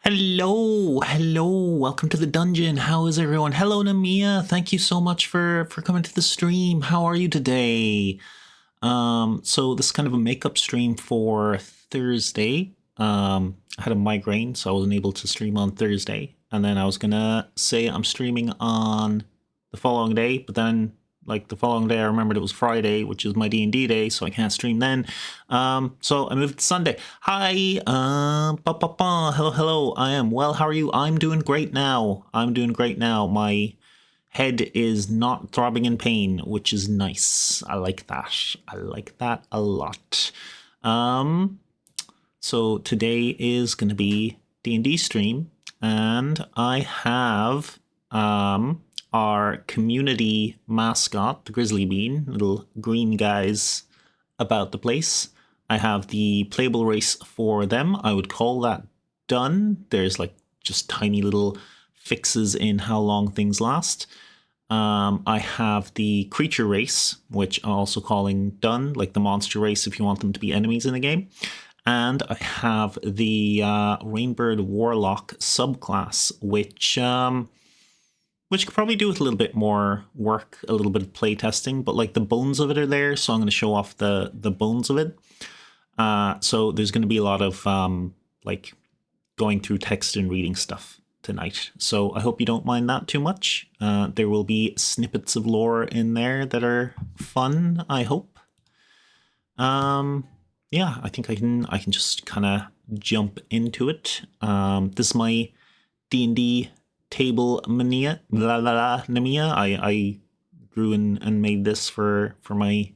Hello, welcome to the dungeon. How is everyone? Hello, Namia. Thank you so much for coming to the stream. How are you today? So this is kind of a makeup stream for Thursday. I had a migraine, so I wasn't able to stream on Thursday. And then I was gonna say I'm streaming on the following day, but then like the following day I remembered it was Friday, which is my D&D day, so I can't stream then. So I moved to Sunday. Hi, hello, I am well. How are you? I'm doing great now. My head is not throbbing in pain, which is nice. I like that a lot. So today is going to be D&D stream, and I have our community mascot, the Grizzly Bean, little green guys about the place. I have the playable race for them. I would call that done. There's like just tiny little fixes in how long things last. I have the creature race, which I'm also calling done, like the monster race if you want them to be enemies in the game. And I have the Rainbird Warlock subclass, which could probably do with a little bit more work, a little bit of play testing, but like the bones of it are there, so I'm going to show off the bones of it. So there's going to be a lot of like going through text and reading stuff tonight. So I hope you don't mind that too much. There will be snippets of lore in there that are fun, I hope. Yeah, I think I can just kind of jump into it. This is my D&D table Namia. I grew and made this for my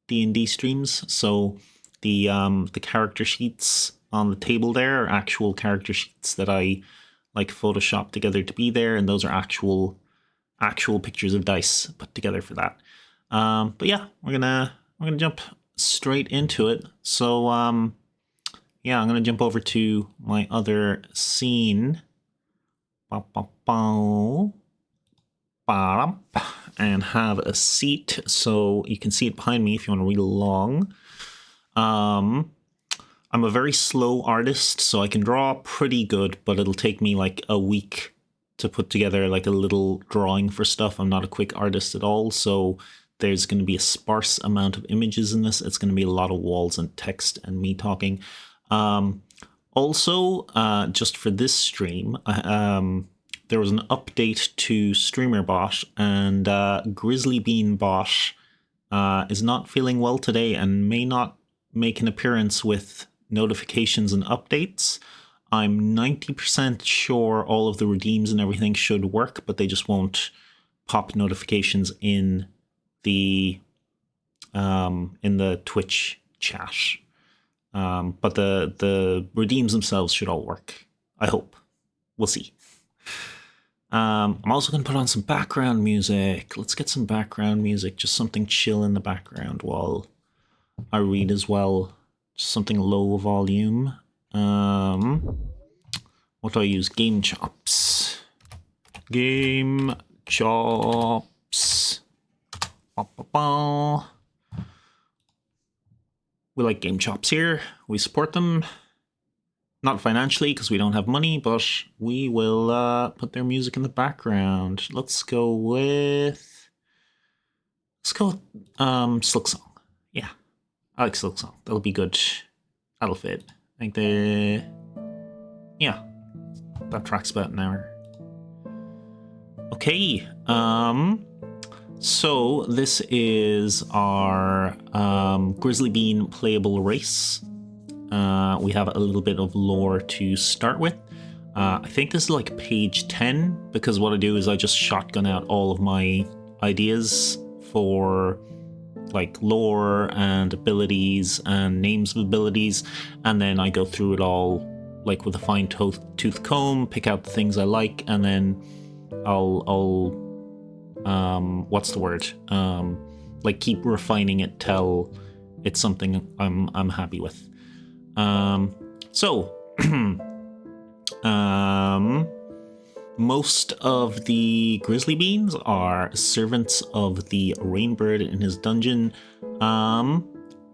D&D streams. So the character sheets on the table there are actual character sheets that I like photoshopped together to be there, and those are actual pictures of dice put together for that. But yeah, we're gonna jump straight into it. So yeah, I'm gonna jump over to my other scene. And have a seat so you can see it behind me if you want to read along. I'm a very slow artist, so I can draw pretty good, but it'll take me like a week to put together like a little drawing for stuff. I'm not a quick artist at all, so there's going to be a sparse amount of images in this. It's going to be a lot of walls and text and me talking. Also, just for this stream, there was an update to StreamerBot, and Grizzly Bean Bot is not feeling well today and may not make an appearance with notifications and updates. I'm 90% sure all of the redeems and everything should work, but they just won't pop notifications in the Twitch chat. But the redeems themselves should all work. I hope. We'll see. I'm also going to put on some background music. Let's get some background music. Just something chill in the background while I read as well. Just something low volume. What do I use? Game Chops. Game Chops. We like Game Chops here. We support them. Not financially, because we don't have money, but we will put their music in the background. Let's go with Silk Song. Yeah, I like Silk Song. That'll be good. That'll fit. I think yeah, that track's about an hour. Okay, so this is our Grizzly Bean playable race. We have a little bit of lore to start with. I think this is like page 10, because what I do is I just shotgun out all of my ideas for like lore and abilities and names of abilities, and then I go through it all like with a fine-tooth comb, pick out the things I like, and then I'll what's the word? Like keep refining it till it's something I'm happy with. So most of the Grizzly Beans are servants of the Rainbird in his dungeon.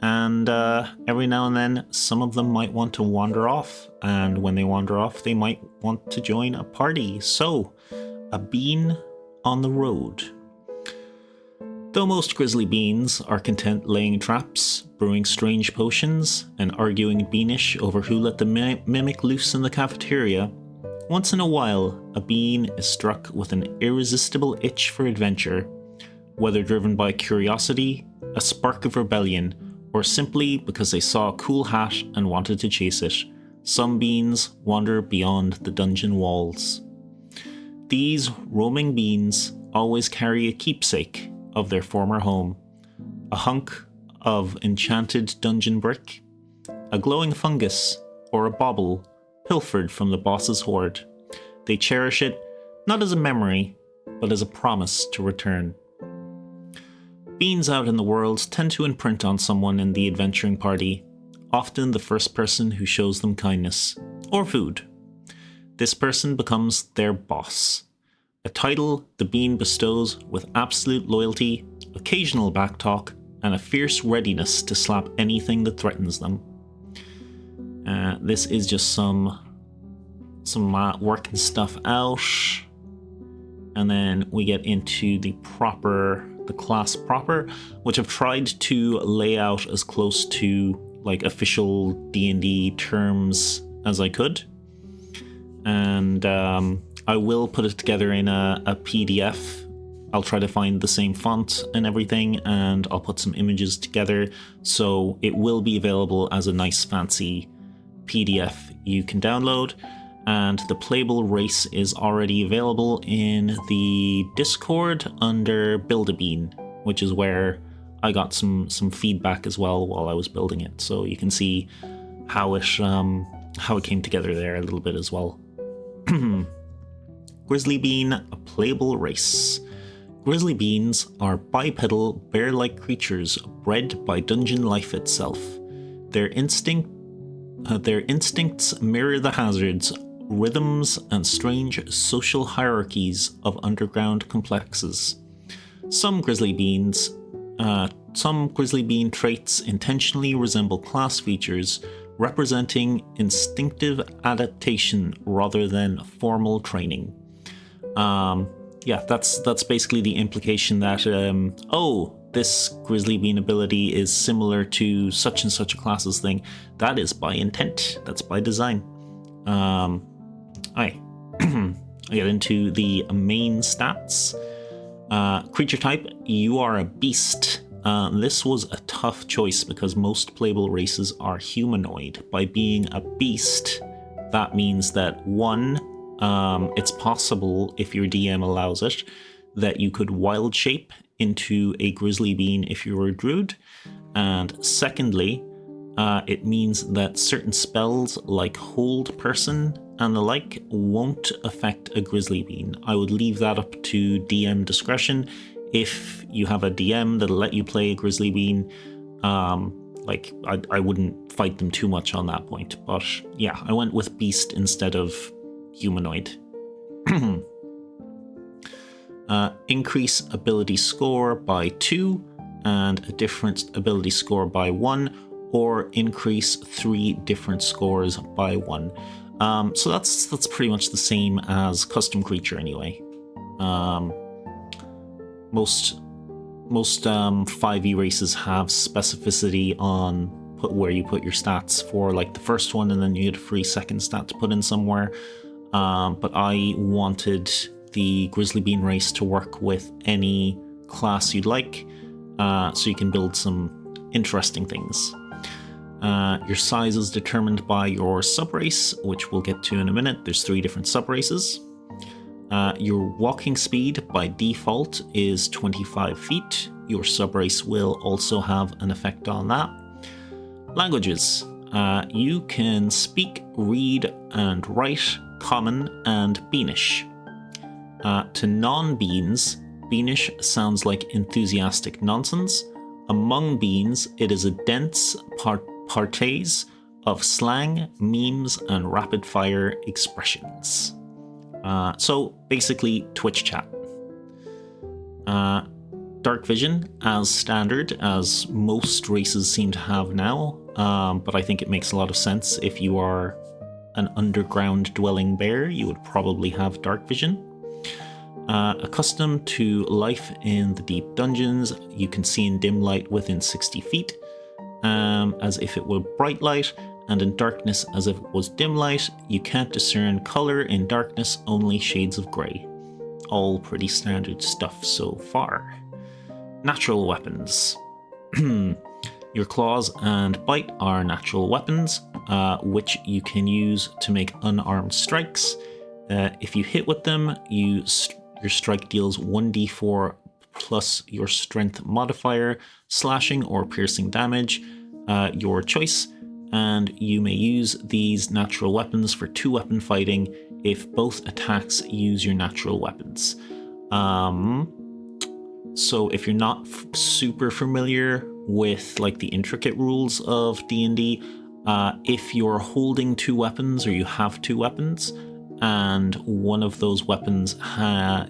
And every now and then, some of them might want to wander off. And when they wander off, they might want to join a party. So, a bean on the road. Though most grizzly beans are content laying traps, brewing strange potions, and arguing beanish over who let the mimic loose in the cafeteria, once in a while, a bean is struck with an irresistible itch for adventure, whether driven by curiosity, a spark of rebellion, or simply because they saw a cool hat and wanted to chase it. Some beans wander beyond the dungeon walls. These roaming beans always carry a keepsake of their former home, a hunk of enchanted dungeon brick, a glowing fungus, or a bauble pilfered from the boss's hoard. They cherish it not as a memory, but as a promise to return. Beans out in the world tend to imprint on someone in the adventuring party, often the first person who shows them kindness, or food. This person becomes their boss, a title the bean bestows with absolute loyalty, occasional backtalk, and a fierce readiness to slap anything that threatens them. This is just some working stuff out, and then we get into the class proper, which I've tried to lay out as close to like official D&D terms as I could, and I will put it together in a PDF. I'll try to find the same font and everything, and I'll put some images together, so it will be available as a nice fancy PDF you can download. And the playable race is already available in the Discord under Build-A-Bean, which is where I got some feedback as well while I was building it. So you can see how it came together there a little bit as well. Grizzly Bean, a playable race. Grizzly beans are bipedal, bear-like creatures bred by dungeon life itself. Their instincts mirror the hazards, rhythms, and strange social hierarchies of underground complexes. Some grizzly bean traits intentionally resemble class features, representing instinctive adaptation rather than formal training. Yeah, that's basically the implication that this grizzly bean ability is similar to such and such a class's thing. That is by intent. That's by design. I get into the main stats. Creature type, you are a beast. This was a tough choice because most playable races are humanoid. By being a beast, that means that one, it's possible, if your DM allows it, that you could wild shape into a grizzly bean if you were a druid. And secondly, it means that certain spells like hold person and the like won't affect a grizzly bean. I would leave that up to DM discretion. If you have a DM that'll let you play a grizzly bean, I wouldn't fight them too much on that point. But yeah, I went with beast instead of humanoid. Increase ability score by 2 and a different ability score by 1, or increase 3 different scores by 1. So that's pretty much the same as custom creature anyway. Most 5e races have specificity on where you put your stats for like the first one, and then you get a free second stat to put in somewhere. But I wanted the Grizzly Bean race to work with any class you'd like, so you can build some interesting things. Your size is determined by your subrace, which we'll get to in a minute. There's 3 different subraces. Your walking speed by default is 25 feet. Your subrace will also have an effect on that. Languages. You can speak, read, and write Common and Beanish. To non-beans, Beanish sounds like enthusiastic nonsense. Among beans, it is a dense parterre of slang, memes, and rapid-fire expressions. So basically, Twitch chat. dark vision as standard, as most races seem to have now, but I think it makes a lot of sense. If you are an underground dwelling bear, you would probably have dark vision. Accustomed to life in the deep dungeons, you can see in dim light within 60 feet, as if it were bright light, and in darkness as if it was dim light. You can't discern color in darkness, only shades of grey. All pretty standard stuff so far. Natural weapons. Your claws and bite are natural weapons, which you can use to make unarmed strikes. If you hit with them, your strike deals 1d4 plus your strength modifier, slashing or piercing damage, your choice, and you may use these natural weapons for 2-weapon fighting if both attacks use your natural weapons. So if you're not super familiar with like the intricate rules of D&D, if you're holding 2 weapons or you have 2 weapons, and one of those weapons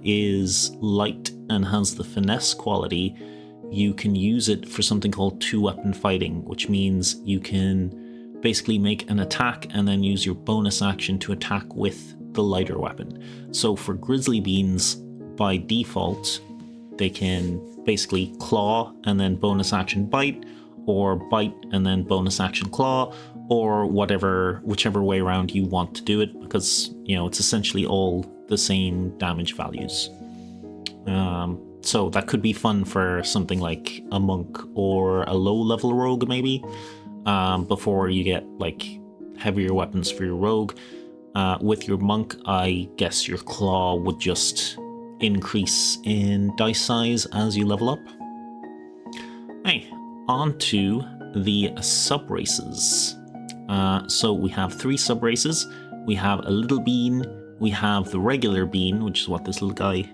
is light and has the finesse quality, you can use it for something called 2-weapon fighting, which means you can basically make an attack and then use your bonus action to attack with the lighter weapon. So for grizzly beans, by default, they can basically claw and then bonus action bite, or bite and then bonus action claw, or whichever way around you want to do it, because it's essentially all the same damage values. So that could be fun for something like a monk or a low level rogue maybe, before you get like heavier weapons for your rogue. With your monk, I guess your claw would just increase in dice size as you level up. Hey, on to the sub-races. So we have 3 sub-races. We have a little bean, we have the regular bean, which is what this little guy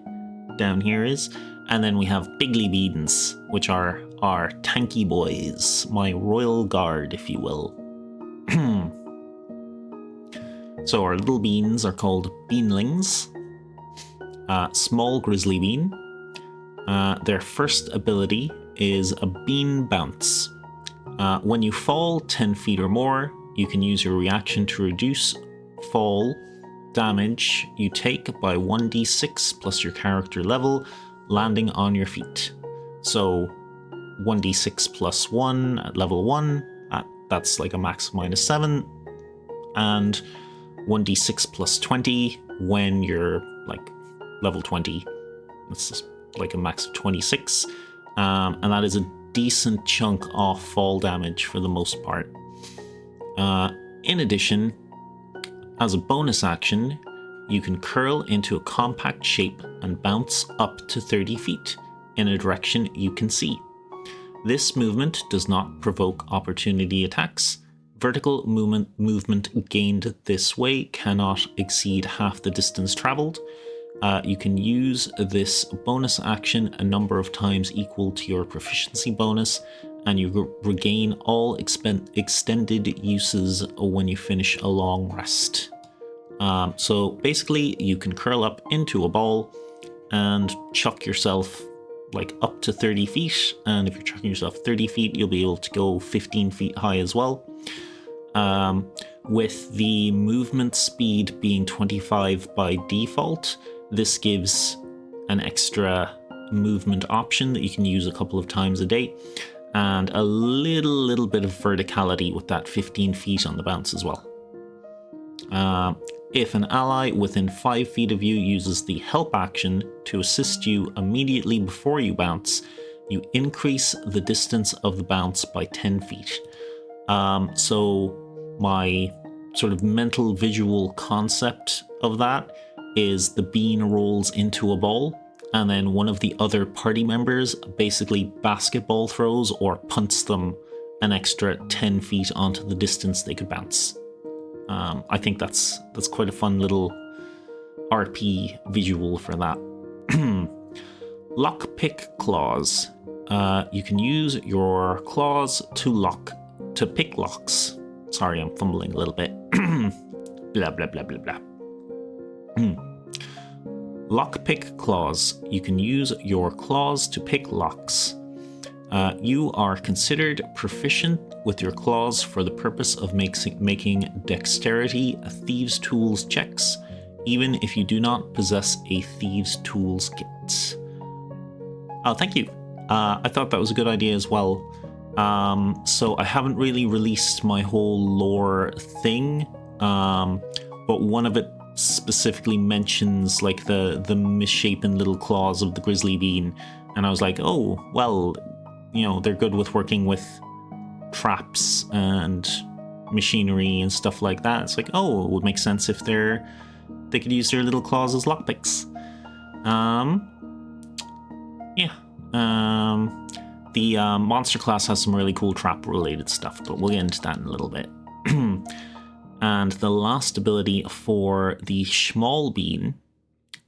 down here is, and then we have bigly beans, which are our tanky boys, my royal guard, if you will. So our little beans are called beanlings. Small grizzly bean. Their first ability is a bean bounce. When you fall 10 feet or more, you can use your reaction to reduce fall damage you take by 1d6 plus your character level, landing on your feet. So 1d6 plus 1 at level 1, that's like a max of -7, and 1d6 plus 20 when you're like level 20, that's like a max of 26, and that is a decent chunk off fall damage for the most part. In addition, as a bonus action, you can curl into a compact shape and bounce up to 30 feet in a direction you can see. This movement does not provoke opportunity attacks. Vertical movement gained this way cannot exceed half the distance traveled. You can use this bonus action a number of times equal to your proficiency bonus, and you regain all extended uses when you finish a long rest. So basically, you can curl up into a ball and chuck yourself like up to 30 feet, and if you're chucking yourself 30 feet, you'll be able to go 15 feet high as well. With the movement speed being 25 by default, this gives an extra movement option that you can use a couple of times a day, and a little bit of verticality with that 15 feet on the bounce as well. If an ally within 5 feet of you uses the help action to assist you immediately before you bounce, you increase the distance of the bounce by 10 feet. So my sort of mental visual concept of that is the bean rolls into a ball, and then one of the other party members basically basketball throws or punts them an extra 10 feet onto the distance they could bounce. I think that's quite a fun little RP visual for that. Lockpick claws. You can use your claws to pick locks. Sorry, I'm fumbling a little bit. Blah, blah, blah, blah, blah. Lockpick claws. You can use your claws to pick locks. You are considered proficient with your claws for the purpose of making dexterity thieves' tools checks, even if you do not possess a thieves' tools kit. Oh, thank you. I thought that was a good idea as well. So I haven't really released my whole lore thing, but one of it specifically mentions like the misshapen little claws of the grizzly bean, and I was like, oh, well, you know, they're good with working with traps and machinery and stuff like that. It's like, oh, it would make sense if they could use their little claws as lockpicks. The monster class has some really cool trap-related stuff, but we'll get into that in a little bit. And the last ability for the small bean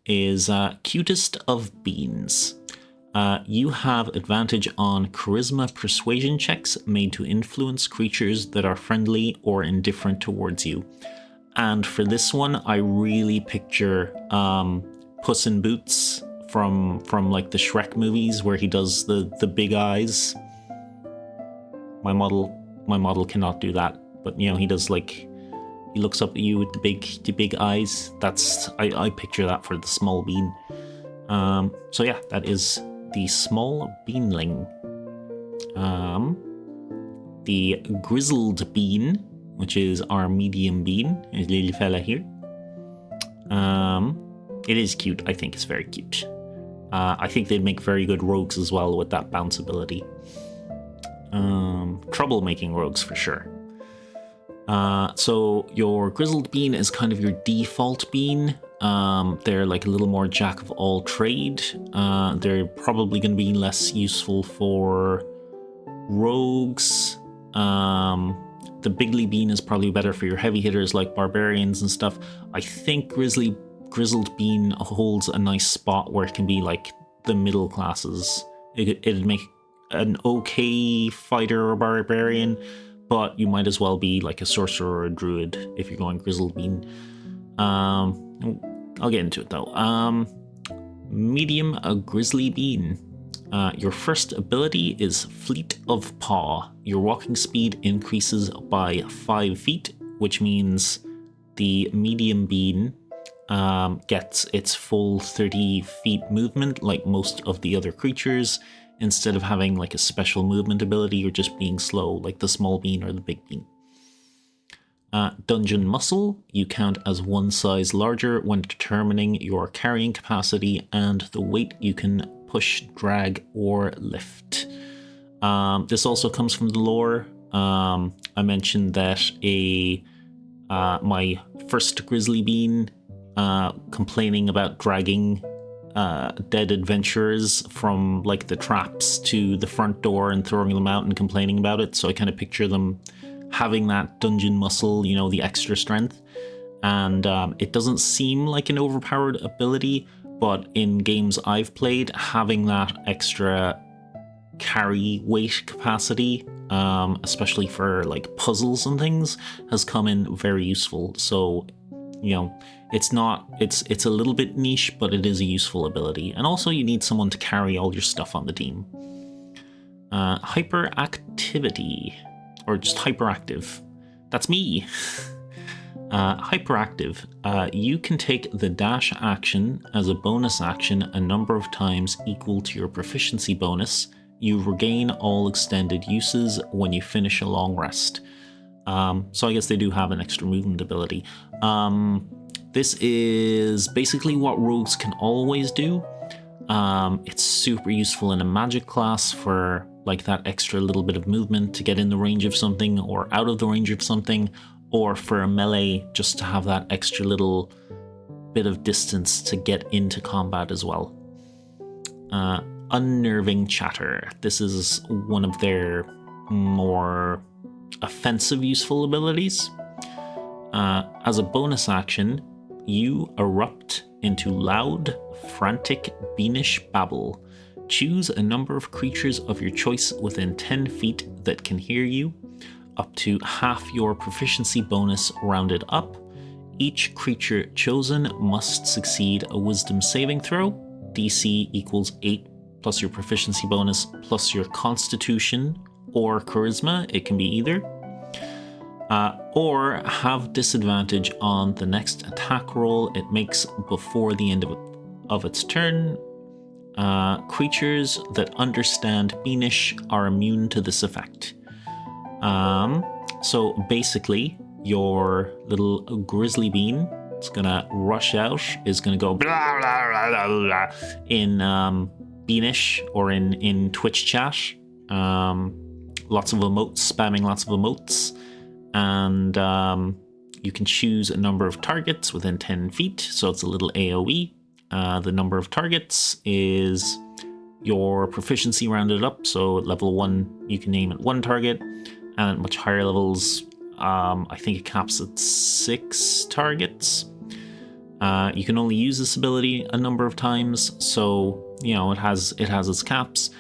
is Cutest of Beans. You have advantage on charisma persuasion checks made to influence creatures that are friendly or indifferent towards you. And for this one, I really picture Puss in Boots from like the Shrek movies where he does the big eyes. My model cannot do that, but you know, he does, like, he looks up at you with the big eyes. That's I picture that for the small bean. So yeah, that is the small beanling. The grizzled bean, which is our medium bean, is little fella here. It is cute. I think it's very cute. I think they'd make very good rogues as well with that bounce ability. Troublemaking rogues for sure. So your grizzled bean is kind of your default bean. They're like a little more jack of all trade. They're probably going to be less useful for rogues. The bigly bean is probably better for your heavy hitters like barbarians and stuff. I think grizzled bean holds a nice spot where it can be like the middle classes. It'd make an okay fighter or barbarian, but you might as well be like a sorcerer or a druid if you're going grizzled bean. I'll get into it though. Medium, a grizzly bean. Your first ability is Fleet of Paw. Your walking speed increases by 5 feet, which means the medium bean gets its full 30 feet movement like most of the other creatures, instead of having like a special movement ability or just being slow like the small bean or the big bean. Dungeon Muscle, you count as one size larger when determining your carrying capacity and the weight you can push, drag, or lift. This also comes from the lore. I mentioned that my first grizzly bean complaining about dragging dead adventurers from like the traps to the front door and throwing them out and complaining about it. So I kind of picture them having that dungeon muscle, you know, the extra strength. And it doesn't seem like an overpowered ability, but in games I've played, having that extra carry weight capacity, especially for like puzzles and things, has come in very useful. So, you know, it's a little bit niche, but it is a useful ability. And also you need someone to carry all your stuff on the team. Hyperactivity, or just hyperactive. That's me. Hyperactive. You can take the dash action as a bonus action a number of times equal to your proficiency bonus. You regain all extended uses when you finish a long rest. So I guess they do have an extra movement ability. This is basically what rogues can always do. It's super useful in a magic class for like that extra little bit of movement to get in the range of something or out of the range of something, or for a melee just to have that extra little bit of distance to get into combat as well. Unnerving Chatter. This is one of their more offensive useful abilities. As a bonus action, you erupt into loud, frantic, beanish babble. Choose a number of creatures of your choice within 10 feet that can hear you, up to half your proficiency bonus rounded up. Each creature chosen must succeed a wisdom saving throw. DC equals 8 plus your proficiency bonus plus your constitution or charisma. It can be either. Or have disadvantage on the next attack roll it makes before the end of its turn. Creatures that understand Beanish are immune to this effect. So basically, your little grizzly bean is gonna rush out, is gonna go blah, blah, blah, blah, blah, in Beanish or in Twitch chat. Lots of emotes, spamming lots of emotes. And you can choose a number of targets within 10 feet, so it's a little AoE. The number of targets is your proficiency rounded up, so at level 1 you can aim at 1 target, and at much higher levels I think it caps at 6 targets. You can only use this ability a number of times, so you know it has its caps.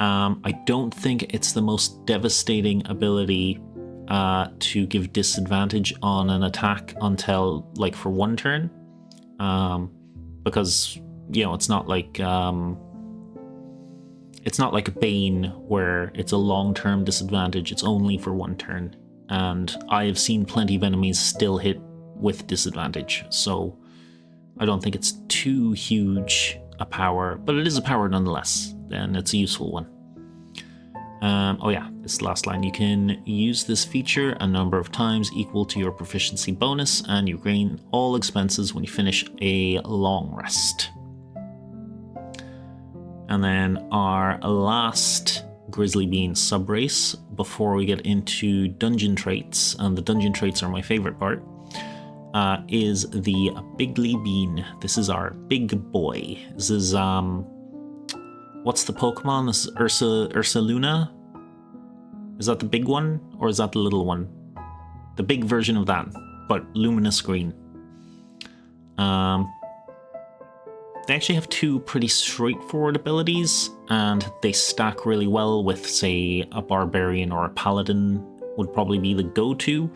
I don't think it's the most devastating ability to give disadvantage on an attack until like for 1 turn, because you know it's not like a Bane where it's a long-term disadvantage. It's only for 1 turn, and I have seen plenty of enemies still hit with disadvantage, so I don't think it's too huge a power, but it is a power nonetheless, and it's a useful one. Oh yeah, this last line. You can use this feature a number of times equal to your proficiency bonus, and you gain all expenses when you finish a long rest. And then our last Grizzly Bean subrace before we get into dungeon traits, and the dungeon traits are my favorite part, is the Bigly Bean. This is our big boy. This is what's the Pokemon? This is Ursaluna? Is that the big one, or is that the little one? The big version of that, but luminous green. They actually have 2 pretty straightforward abilities, and they stack really well with, say, a barbarian or a paladin would probably be the go-to,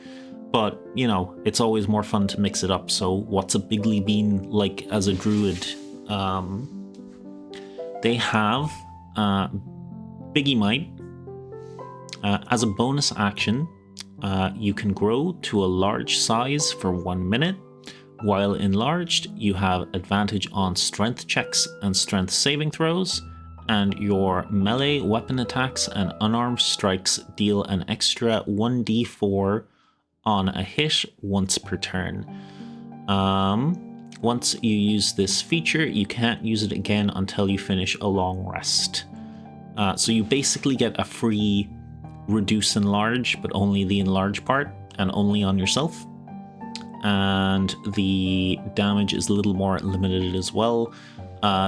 but, you know, it's always more fun to mix it up. So what's a Bigly Bean like as a druid? They have Biggie Might. As a bonus action, you can grow to a large size for 1 minute. While enlarged, you have advantage on strength checks and strength saving throws, and your melee weapon attacks and unarmed strikes deal an extra 1d4 on a hit once per turn. Once you use this feature, you can't use it again until you finish a long rest. So you basically get a free reduce enlarge, but only the enlarge part, and only on yourself. And the damage is a little more limited as well.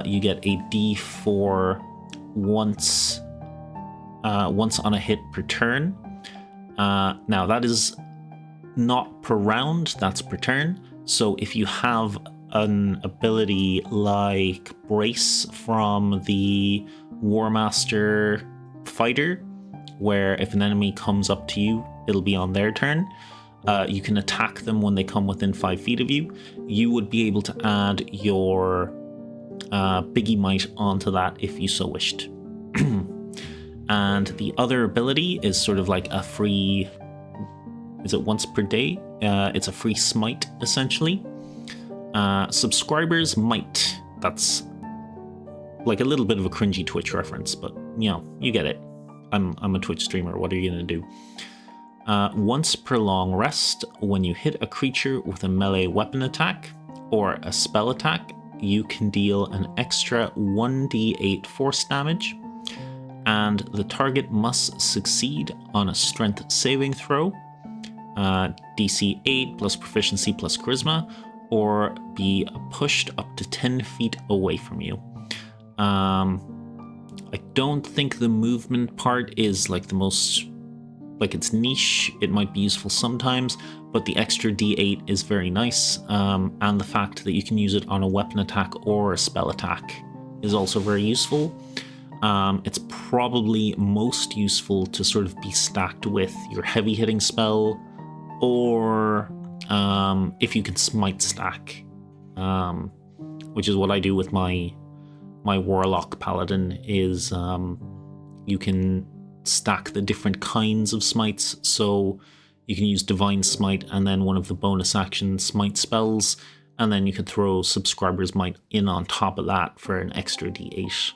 You get a d4 once on a hit per turn. Now that is not per round, that's per turn. So if you have an ability like Brace from the War Master fighter, where if an enemy comes up to you, it'll be on their turn. You can attack them when they come within 5 feet of you. You would be able to add your Biggie Might onto that if you so wished. And the other ability is sort of like a free... Is it once per day? It's a free smite, essentially. Subscribers might. That's like a little bit of a cringy Twitch reference, but you know, you get it. I'm a Twitch streamer. What are you gonna do? Once per long rest, when you hit a creature with a melee weapon attack or a spell attack, you can deal an extra 1d8 force damage, and the target must succeed on a strength saving throw, DC 8 plus proficiency plus charisma, or be pushed up to 10 feet away from you. I don't think the movement part is like the most, like it's niche. It might be useful sometimes, but the extra d8 is very nice, and the fact that you can use it on a weapon attack or a spell attack is also very useful. It's probably most useful to sort of be stacked with your heavy hitting spell or if you can smite stack, which is what I do with my warlock paladin, is you can stack the different kinds of smites. So you can use divine smite and then one of the bonus action smite spells, and then you can throw subscriber's might in on top of that for an extra d8.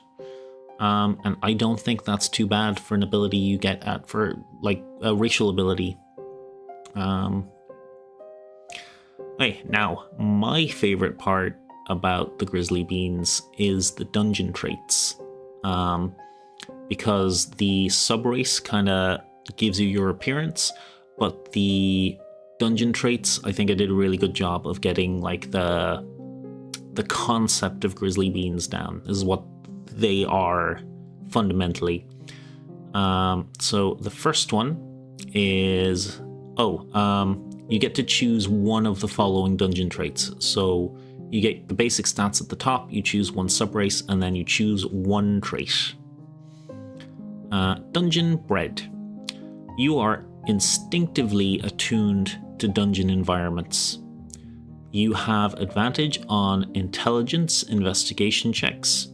And I don't think that's too bad for an ability you get at for like a racial ability. Okay, now my favorite part about the Grizzly Beans is the dungeon traits, because the subrace kind of gives you your appearance, but the dungeon traits, I think I did a really good job of getting like the concept of Grizzly Beans down. This is what they are fundamentally. So the first one is you get to choose one of the following dungeon traits. So you get the basic stats at the top, you choose one subrace, and then you choose one trait. Dungeon Bred. You are instinctively attuned to dungeon environments. You have advantage on intelligence investigation checks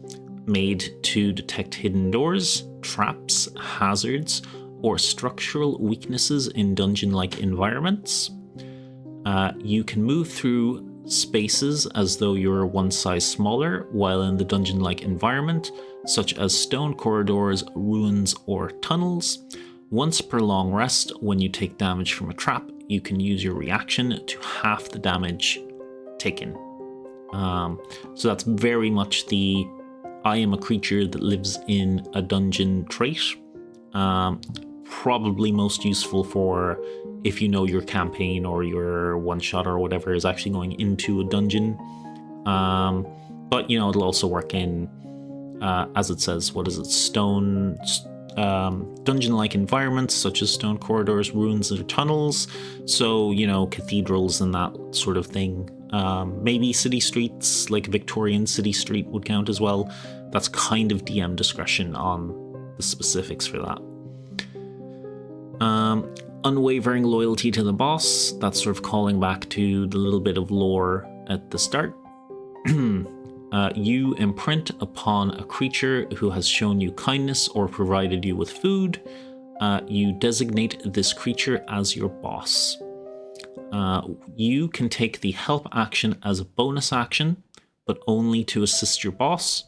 made to detect hidden doors, traps, hazards, or structural weaknesses in dungeon-like environments. You can move through spaces as though you're one size smaller while in the dungeon-like environment, such as stone corridors, ruins, or tunnels. Once per long rest, when you take damage from a trap, you can use your reaction to half the damage taken. So that's very much the I am a creature that lives in a dungeon trait. Probably most useful for if you know your campaign or your one-shot or whatever is actually going into a dungeon. But, you know, it'll also work in, as it says, what is it, stone... dungeon-like environments such as stone corridors, ruins, or tunnels. So, you know, cathedrals and that sort of thing. Maybe city streets, like a Victorian city street would count as well. That's kind of DM discretion on the specifics for that. Unwavering loyalty to the boss. That's sort of calling back to the little bit of lore at the start. You imprint upon a creature who has shown you kindness or provided you with food. You designate this creature as your boss. You can take the help action as a bonus action, but only to assist your boss.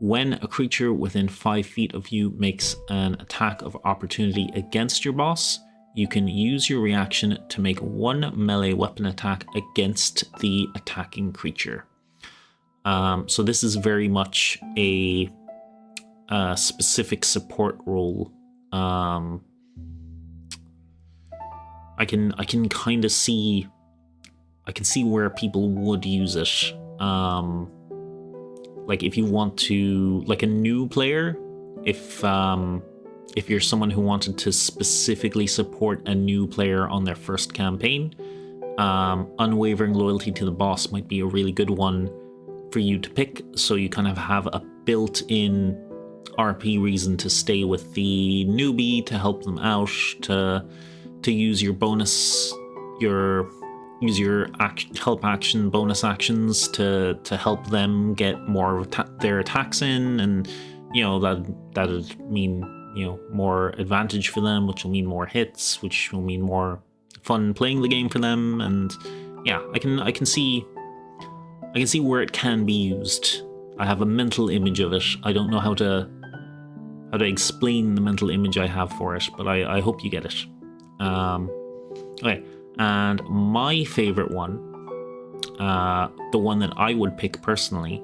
When a creature within 5 feet of you makes an attack of opportunity against your boss, you can use your reaction to make one melee weapon attack against the attacking creature. So this is very much a specific support role. I can kind of see, where people would use it. Like if you want to, like a new player, if you're someone who wanted to specifically support a new player on their first campaign, unwavering loyalty to the boss might be a really good one for you to pick, so you kind of have a built-in RP reason to stay with the newbie, to help them out, to use your bonus, use your help action bonus actions to help them get more of their attacks in, and you know that'd mean, you know, more advantage for them, which will mean more hits, which will mean more fun playing the game for them. And yeah, I can see where it can be used. I have a mental image of it. I don't know how to explain the mental image I have for it, but I hope you get it. Okay, and my favorite one, the one that I would pick personally,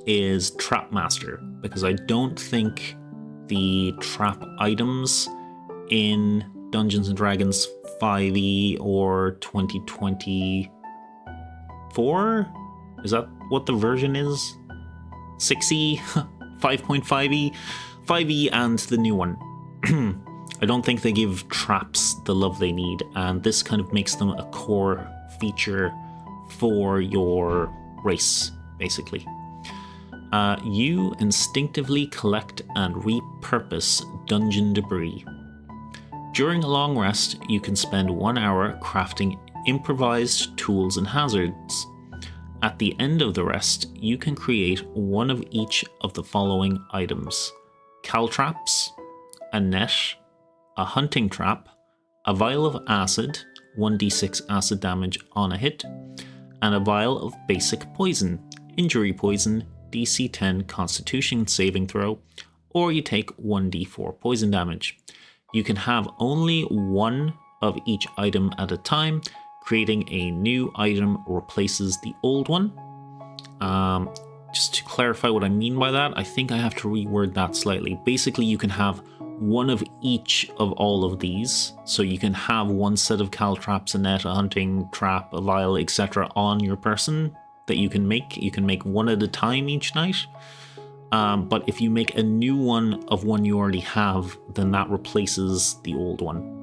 is Trap Master, because I don't think the trap items in Dungeons & Dragons 5e or 2024, is that what the version is? 6e, 5.5e, 5e and the new one. I don't think they give traps the love they need, and this kind of makes them a core feature for your race, basically. You instinctively collect and repurpose dungeon debris. During a long rest, you can spend 1 hour crafting improvised tools and hazards. At the end of the rest, you can create one of each of the following items: caltraps, a net, a hunting trap, a vial of acid, 1d6 acid damage on a hit, and a vial of basic poison, injury poison, DC 10 constitution saving throw, or you take 1d4 poison damage. You can have only one of each item at a time. Creating a new item replaces the old one. Just to clarify what I mean by that, I think I have to reword that slightly. Basically, you can have one of each of all of these. So you can have one set of caltraps, a net, a hunting trap, a vial, etc. on your person that you can make. You can make one at a time each night. But if you make a new one of one you already have, then that replaces the old one.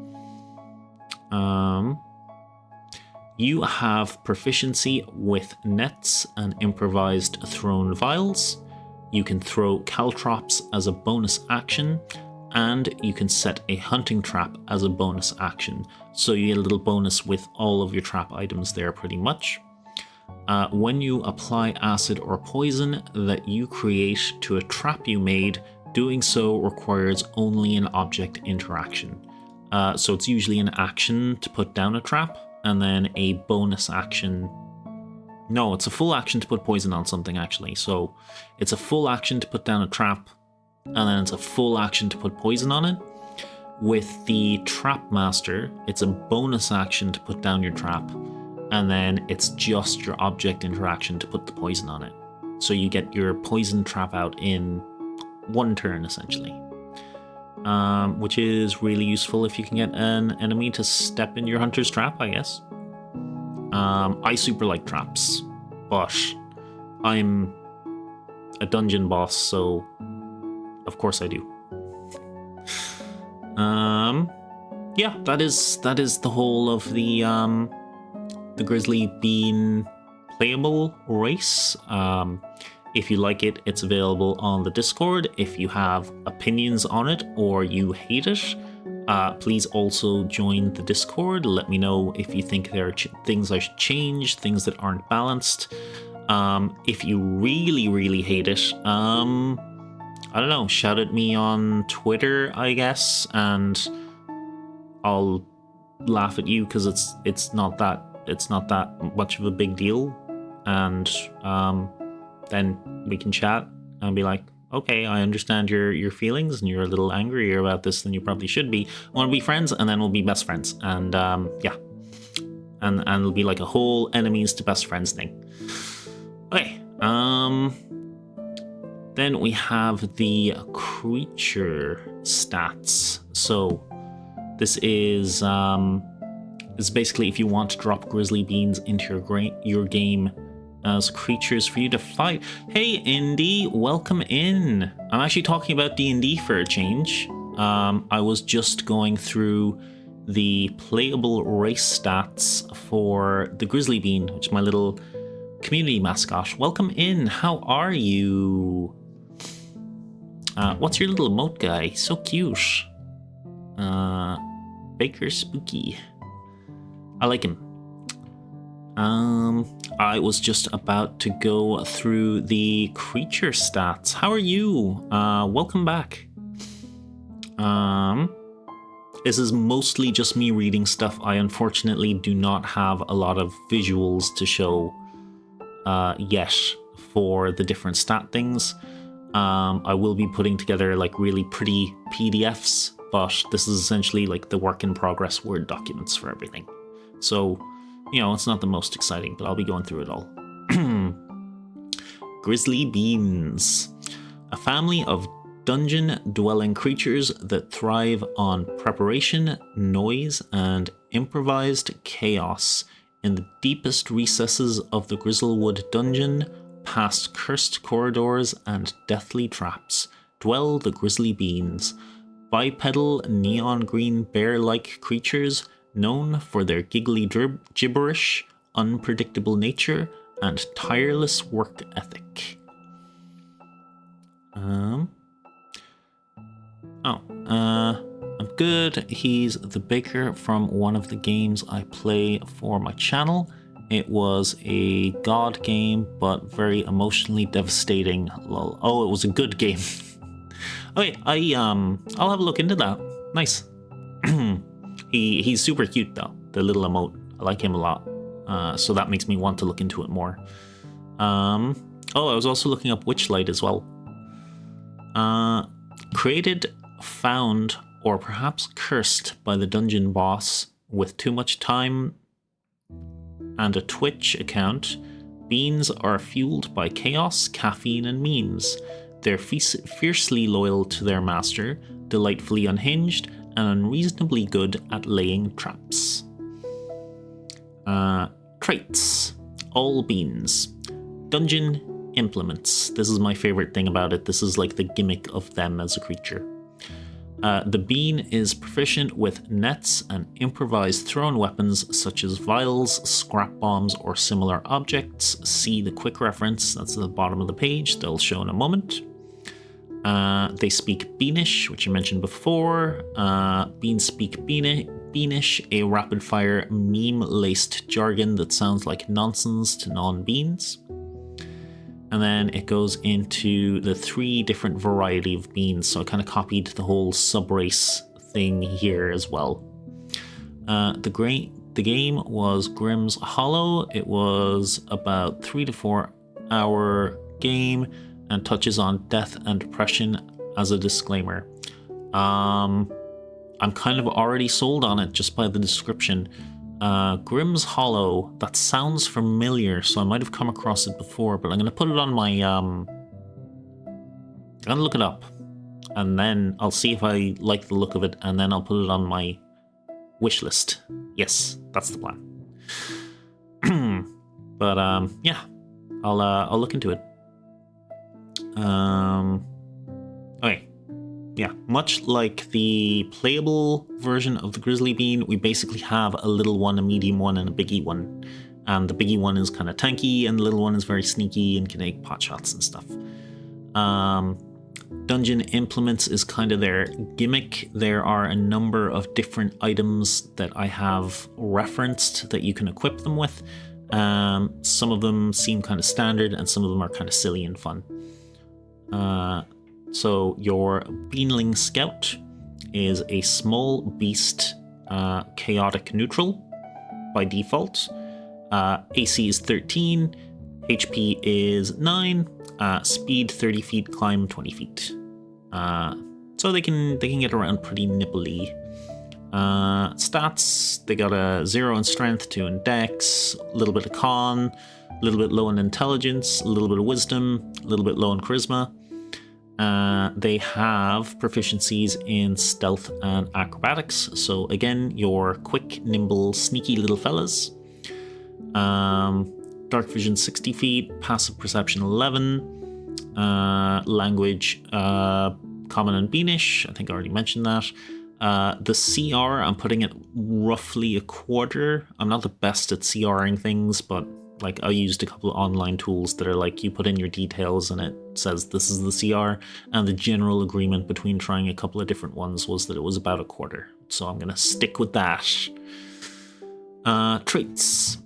You have proficiency with nets and improvised thrown vials. You can throw caltraps as a bonus action, and you can set a hunting trap as a bonus action. So you get a little bonus with all of your trap items there pretty much. When you apply acid or poison that you create to a trap you made, doing so requires only an object interaction. So it's usually an action to put down a trap, and then a bonus action. No, it's a full action to put poison on something, actually. So it's a full action to put down a trap, and then it's a full action to put poison on it. With the Trap Master, it's a bonus action to put down your trap, and then it's just your object interaction to put the poison on it. So you get your poison trap out in one turn, essentially. Which is really useful if you can get an enemy to step in your hunter's trap, I guess. I super like traps, but I'm a dungeon boss, so of course I do. Yeah, that is the whole of the Grizzly Bean playable race. If you like it, it's available on the Discord. If you have opinions on it or you hate it, please also join the Discord. Let me know if you think there are things I should change, things that aren't balanced. If you really, really hate it, I don't know, shout at me on Twitter, I guess, and I'll laugh at you because it's not that much of a big deal, and then we can chat and be like, okay, I understand your feelings and you're a little angrier about this than you probably should be. I want to be friends, and then we'll be best friends. And yeah. And it'll be like a whole enemies to best friends thing. Okay. Then we have the creature stats. So this is basically if you want to drop grizzly beans into your game as creatures for you to fight. Hey Indy, welcome in. I'm actually talking about D&D for a change. I was just going through the playable race stats for the Grizzly Bean, which is my little community mascot. Welcome in, how are you? What's your little emote guy? So cute. Baker Spooky. I like him. I was just about to go through the creature stats. How are you? Welcome back. This is mostly just me reading stuff. I unfortunately do not have a lot of visuals to show yet for the different stat things. I will be putting together like really pretty PDFs, but this is essentially like the work in progress Word documents for everything. So, you know, it's not the most exciting, but I'll be going through it all. Grizzly Beans. A family of dungeon-dwelling creatures that thrive on preparation, noise, and improvised chaos. In the deepest recesses of the Grizzlewood dungeon, past cursed corridors and deathly traps, dwell the Grizzly Beans. Bipedal, neon green bear-like creatures known for their giggly gibberish, unpredictable nature, and tireless work ethic. I'm good. He's the baker from one of the games I play for my channel. It was a god game, but very emotionally devastating. Lol. Oh, it was a good game. Okay, I'll have a look into that. Nice. He's super cute though. The little emote. I like him a lot. So that makes me want to look into it more. Oh, I was also looking up Witchlight as well. Created, found, or perhaps cursed by the dungeon boss with too much time and a Twitch account, beans are fueled by chaos, caffeine, and memes. They're fiercely loyal to their master, delightfully unhinged, and unreasonably good at laying traps. Traits. All beans. Dungeon implements. This is my favorite thing about it. This is like the gimmick of them as a creature. The bean is proficient with nets and improvised thrown weapons such as vials, scrap bombs, or similar objects. See the quick reference, that's at the bottom of the page, they'll show in a moment. They speak Beanish, which I mentioned before. Beans speak Beanish, a rapid-fire meme-laced jargon that sounds like nonsense to non-beans. And then it goes into the 3 different variety of beans, so I kind of copied the whole sub-race thing here as well. The game was Grimm's Hollow. It was about 3 to 4 hour game and touches on death and depression as a disclaimer. I'm kind of already sold on it just by the description. Grimm's Hollow, that sounds familiar, so I might have come across it before, but I'm going to put it on my, I'm going to look it up, and then I'll see if I like the look of it, and then I'll put it on my wish list. Yes, that's the plan. But, yeah, I'll look into it. Okay. Yeah, much like the playable version of the Grizzly Bean, we basically have a little one, a medium one, and a biggie one. And the biggie one is kind of tanky, and the little one is very sneaky and can take pot shots and stuff. Dungeon implements is kind of their gimmick. There are a number of different items that I have referenced that you can equip them with. Some of them seem kind of standard, and some of them are kind of silly and fun. So your Beanling Scout is a small beast, chaotic neutral by default. AC is 13, HP is 9, speed 30 feet, climb 20 feet. So they can get around pretty nipply. Stats, they got a 0 in strength, 2 in dex, a little bit of con, a little bit low in intelligence, a little bit of wisdom, a little bit low in charisma. They have proficiencies in stealth and acrobatics, so again, your quick, nimble, sneaky little fellas. Dark vision 60 feet, passive perception 11, language common and Beanish, I think I already mentioned that. The CR, I'm putting it roughly a quarter. I'm not the best at CRing things, but like I used a couple of online tools that are like you put in your details and it says this is the CR, and the general agreement between trying a couple of different ones was that it was about a quarter. So I'm going to stick with that. Traits.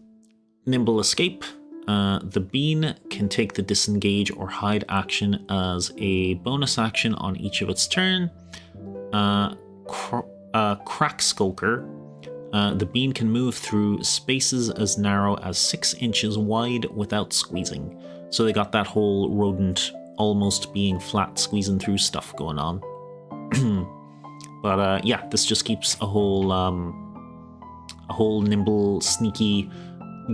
Nimble escape. The bean can take the disengage or hide action as a bonus action on each of its turn. Crack Skulker. The bean can move through spaces as narrow as 6 inches wide without squeezing. So they got that whole rodent almost being flat squeezing through stuff going on. But yeah, this just keeps a whole nimble, sneaky,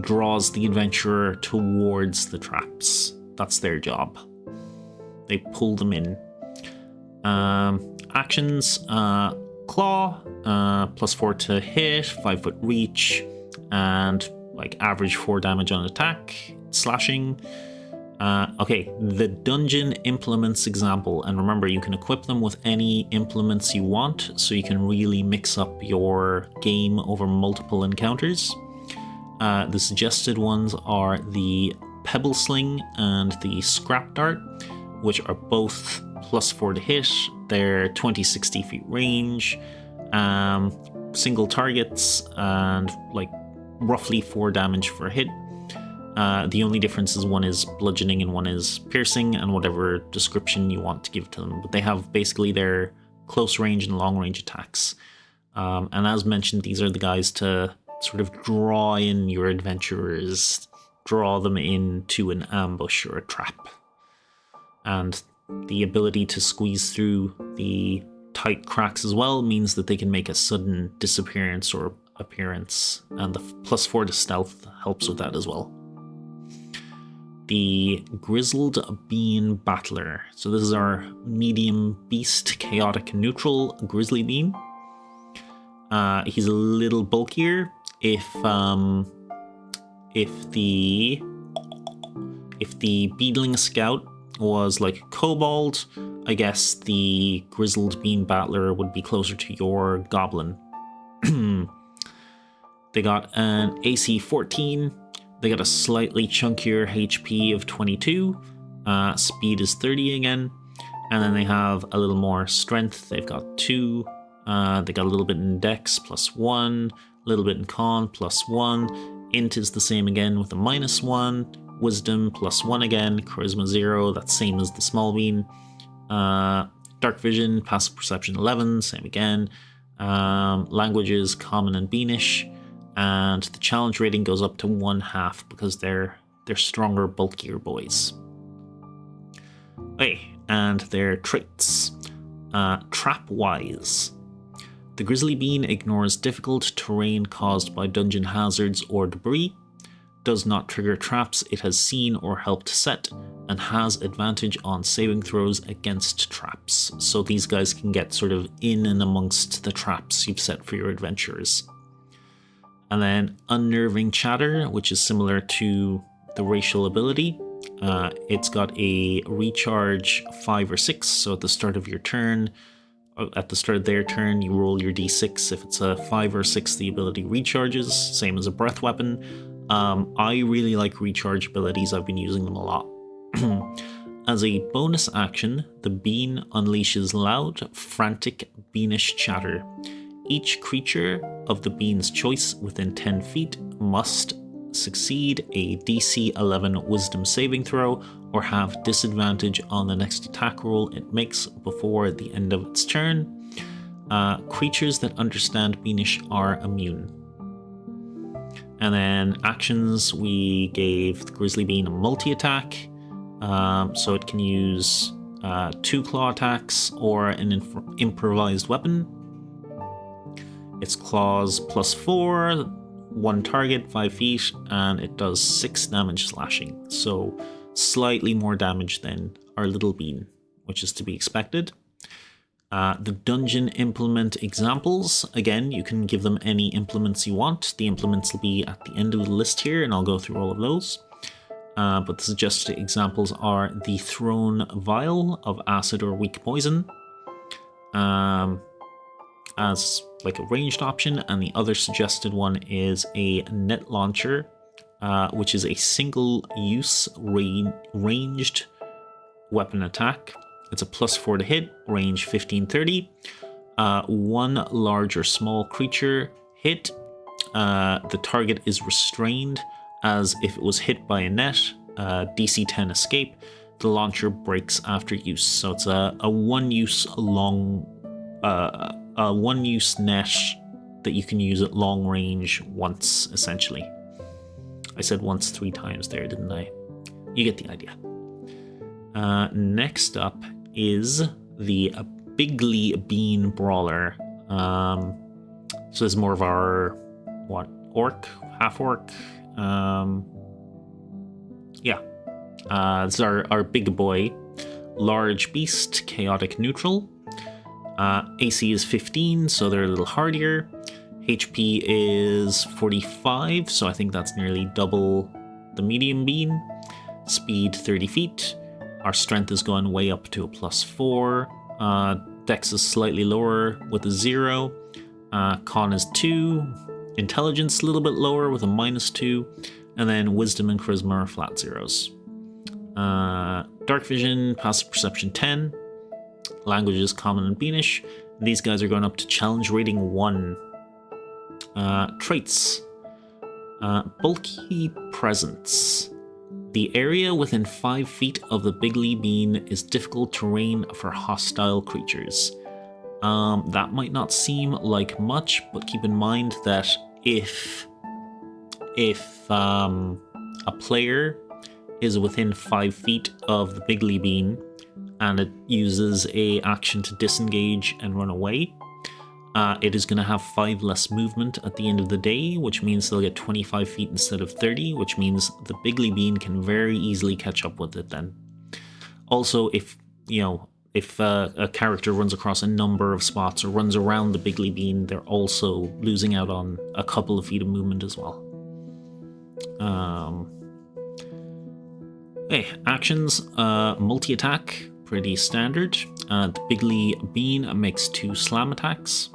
draws the adventurer towards the traps. That's their job. They pull them in. Actions, claw, +4 to hit, 5 foot reach, and like average 4 damage on attack, slashing. Okay, the dungeon implements example, and remember you can equip them with any implements you want, so you can really mix up your game over multiple encounters. The suggested ones are the Pebble Sling and the Scrap Dart, which are both +4 to hit. They're 20-60 feet range. Single targets and like roughly 4 damage for a hit. The only difference is one is bludgeoning and one is piercing, and whatever description you want to give to them. But they have basically their close range and long range attacks. And as mentioned, these are the guys to sort of draw in your adventurers, draw them into an ambush or a trap. And the ability to squeeze through the tight cracks as well means that they can make a sudden disappearance or appearance, and the +4 to stealth helps with that as well. The Grizzled Bean Battler. So this is our medium beast, chaotic neutral Grizzly Bean. He's a little bulkier. If the Beetling Scout was like a kobold, I guess the Grizzled Bean Battler would be closer to your goblin. They got an AC 14. They got a slightly chunkier HP of 22. Speed is 30 again. And then they have a little more strength. They've got 2. They got a little bit in Dex, +1. A little bit in Con, +1. Int is the same again with a -1. Wisdom, +1 again. Charisma 0, that's same as the small bean. Dark Vision, Passive Perception 11, same again. Languages, Common and Beanish. And the challenge rating goes up to 1/2 because they're stronger, bulkier boys. Okay, and their traits. Trap-wise. The Grizzly Bean ignores difficult terrain caused by dungeon hazards or debris, does not trigger traps it has seen or helped set, and has advantage on saving throws against traps. So these guys can get sort of in and amongst the traps you've set for your adventurers. And then Unnerving Chatter, which is similar to the racial ability. It's got a recharge 5 or 6, so at the start of your turn, at the start of their turn, you roll your d6. If it's a 5 or 6, the ability recharges, same as a breath weapon. I really like recharge abilities, I've been using them a lot. As a bonus action, the bean unleashes loud, frantic, beanish chatter. Each creature of the bean's choice within 10 feet must succeed a DC 11 wisdom saving throw or have disadvantage on the next attack roll it makes before the end of its turn. Creatures that understand beanish are immune. And then actions, we gave the Grizzly Bean a multi-attack, so it can use 2 claw attacks or an improvised weapon. Its claws +4, 1 target, 5 feet, and it does 6 damage slashing. So slightly more damage than our little bean, which is to be expected. The dungeon implement examples, again, you can give them any implements you want. The implements will be at the end of the list here, and I'll go through all of those. But the suggested examples are the Thrown Vial of acid or weak poison, as like a ranged option, and the other suggested one is a net launcher, which is a single-use ranged weapon attack. It's a +4 to hit, range 15-30. 1 large or small creature hit. The target is restrained as if it was hit by a net. DC 10 escape. The launcher breaks after use. So it's a one-use one-use net that you can use at long range once, essentially. I said once 3 times there, didn't I? You get the idea. Next up is the Bigly Bean Brawler. So this is more of our, orc? Half-orc? This is our big boy. Large beast, chaotic neutral. AC is 15, so they're a little hardier. HP is 45, so I think that's nearly double the medium bean. Speed 30 feet. Our strength is going way up to a +4. Dex is slightly lower with a 0. Con is 2. Intelligence a little bit lower with a -2. And then Wisdom and Charisma are flat 0s. Dark Vision, Passive Perception 10. Languages, Common and Beanish. These guys are going up to challenge rating 1. Traits. Bulky presence. The area within 5 feet of the Bigly Bean is difficult terrain for hostile creatures. That might not seem like much, but keep in mind that if a player is within 5 feet of the Bigly Bean and it uses a action to disengage and run away, it is going to have 5 less movement at the end of the day, which means they'll get 25 feet instead of 30, which means the Bigly Bean can very easily catch up with it then. Also, if a character runs across a number of spots or runs around the Bigly Bean, they're also losing out on a couple of feet of movement as well. Actions, multi-attack, pretty standard. The Bigly Bean makes 2 slam attacks,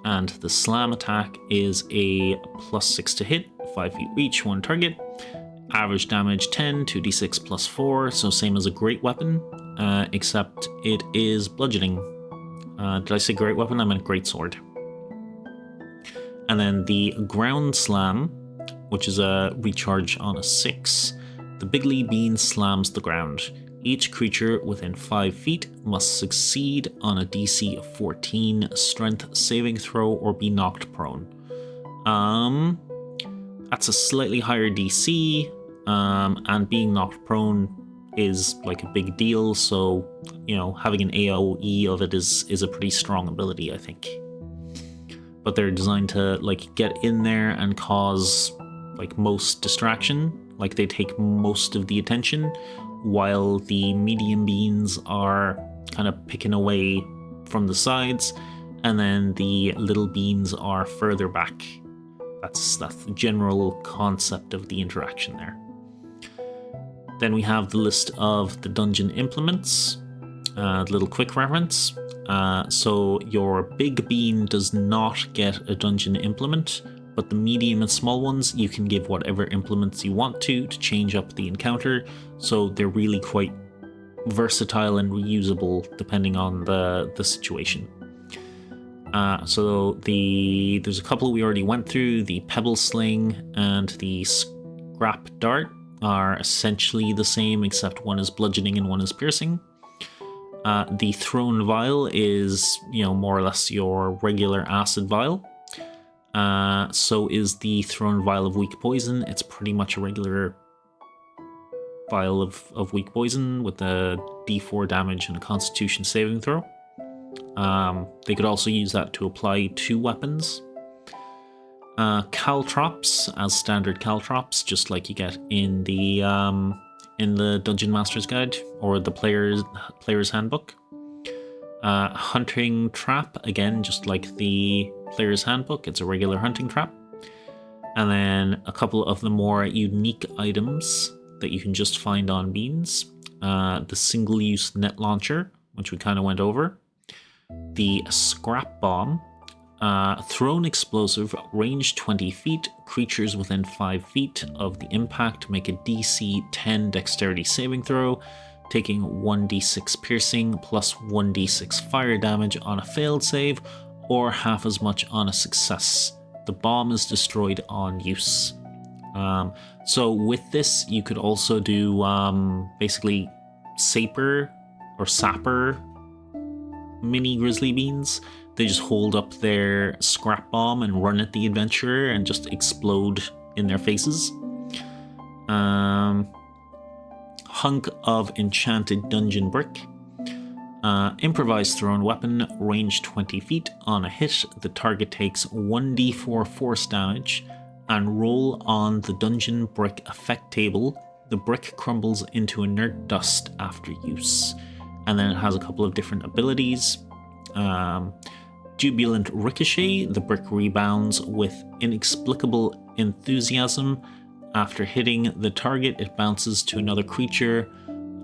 and the slam attack is a +6 to hit, 5 feet reach, 1 target. Average damage 10, 2d6 plus 4, so same as a great weapon, except it is bludgeoning. Did I say great weapon? I meant great sword. And then the ground slam, which is a recharge on a 6. The Bigly Bean slams the ground. Each creature within 5 feet must succeed on a DC of 14 strength saving throw or be knocked prone. That's a slightly higher DC, and being knocked prone is like a big deal, so, having an AoE of it is a pretty strong ability, I think. But they're designed to, get in there and cause, most distraction. They take most of the attention, while the medium beans are kind of picking away from the sides, and then the little beans are further back. That's the general concept of the interaction there. Then we have the list of the dungeon implements. Little quick reference. So your big bean does not get a dungeon implement, but the medium and small ones, you can give whatever implements you want to change up the encounter. So they're really quite versatile and reusable depending on the situation. So there's a couple we already went through. The Pebble Sling and the Scrap Dart are essentially the same, except one is bludgeoning and one is piercing. The Thrown Vial is, more or less your regular acid vial. So is the Thrown Vial of Weak Poison. It's pretty much a regular vial of weak poison with a d4 damage and a Constitution saving throw. They could also use that to apply to weapons. Caltrops as standard caltrops, just like you get in the Dungeon Master's Guide or the Player's Handbook. Hunting Trap, again, just like the Player's Handbook, it's a regular hunting trap. And then a couple of the more unique items that you can just find on beans. The single-use net launcher, which we kind of went over. The Scrap Bomb. Thrown explosive, range 20 feet. Creatures within 5 feet of the impact make a DC 10 dexterity saving throw, taking 1d6 piercing plus 1d6 fire damage on a failed save, or half as much on a success. The bomb is destroyed on use. So with this, you could also do basically Saper or Sapper mini Grizzly Beans. They just hold up their scrap bomb and run at the adventurer and just explode in their faces. Hunk of Enchanted Dungeon Brick. Improvised thrown weapon, range 20 feet. On a hit, the target takes 1d4 force damage, and roll on the dungeon brick effect table. The brick crumbles into inert dust after use. And then it has a couple of different abilities. Jubilant Ricochet, the brick rebounds with inexplicable enthusiasm. After hitting the target, it bounces to another creature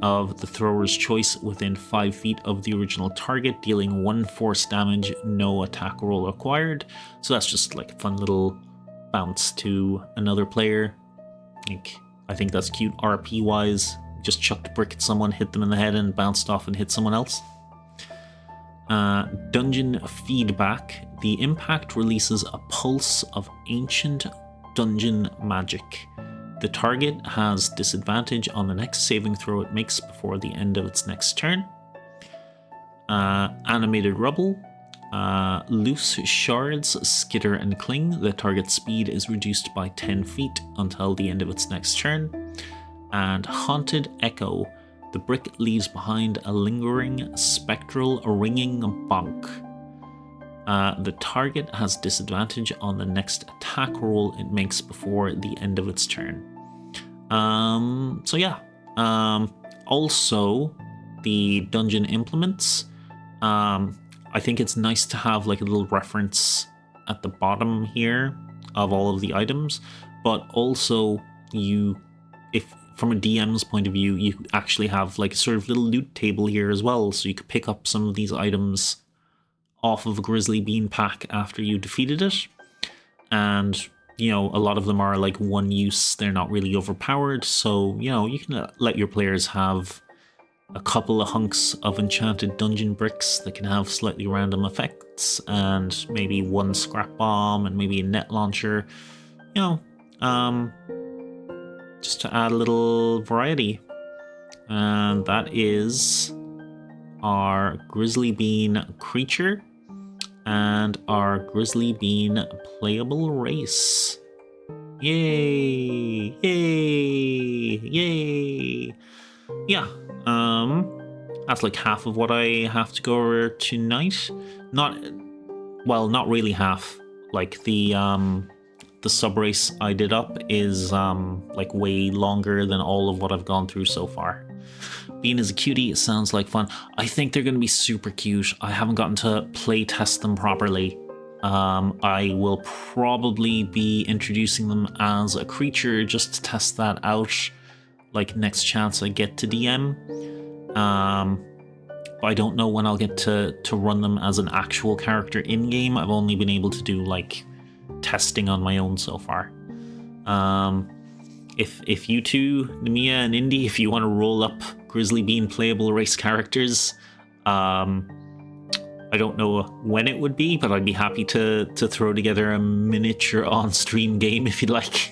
of the thrower's choice within 5 feet of the original target, dealing 1 force damage, no attack roll required. So that's just like a fun little bounce to another player. I think that's cute RP wise. Just chucked a brick at someone, hit them in the head, and bounced off and hit someone else. Dungeon feedback. The impact releases a pulse of ancient dungeon magic. The target has disadvantage on the next saving throw it makes before the end of its next turn. Animated rubble. Loose shards skitter and cling. The target's speed is reduced by 10 feet until the end of its next turn. And haunted echo. The brick leaves behind a lingering, spectral, ringing bonk. The target has disadvantage on the next attack roll it makes before the end of its turn. So yeah. Also, the dungeon implements. I think it's nice to have like a little reference at the bottom here of all of the items, but also if from a DM's point of view, you actually have like a sort of little loot table here as well, so you could pick up some of these items off of a Grizzly Bean pack after you defeated it. And, you know, a lot of them are like one use, they're not really overpowered, so, you know, you can let your players have a couple of hunks of enchanted dungeon bricks that can have slightly random effects, and maybe one scrap bomb and maybe a net launcher, you know, just to add a little variety. And that is our Grizzly Bean creature and our Grizzly Bean playable race. Yay! Yay! Yay! Yeah, that's like half of what I have to go over tonight. Not really half. Like the sub race I did up is like way longer than all of what I've gone through so far. Bean is a cutie, it sounds like fun. I think they're going to be super cute. I haven't gotten to play test them properly. I will probably be introducing them as a creature just to test that out, like next chance I get to DM. But I don't know when I'll get to run them as an actual character in-game. I've only been able to do like testing on my own so far. If you two, Namiya and Indy, if you want to roll up Grizzly Bean playable race characters, I don't know when it would be, but I'd be happy to throw together a miniature on-stream game if you'd like.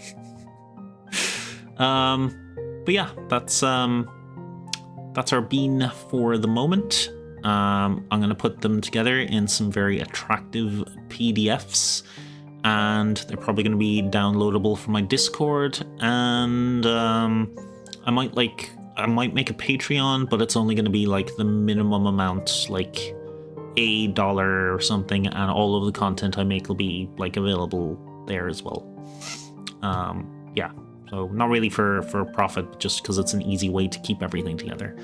But yeah, that's our bean for the moment. I'm going to put them together in some very attractive PDFs, and they're probably going to be downloadable from my Discord, and I might make a Patreon, but it's only going to be like the minimum amount, like $1 or something, and all of the content I make will be like available there as well. Yeah, so not really for profit, but just because it's an easy way to keep everything together.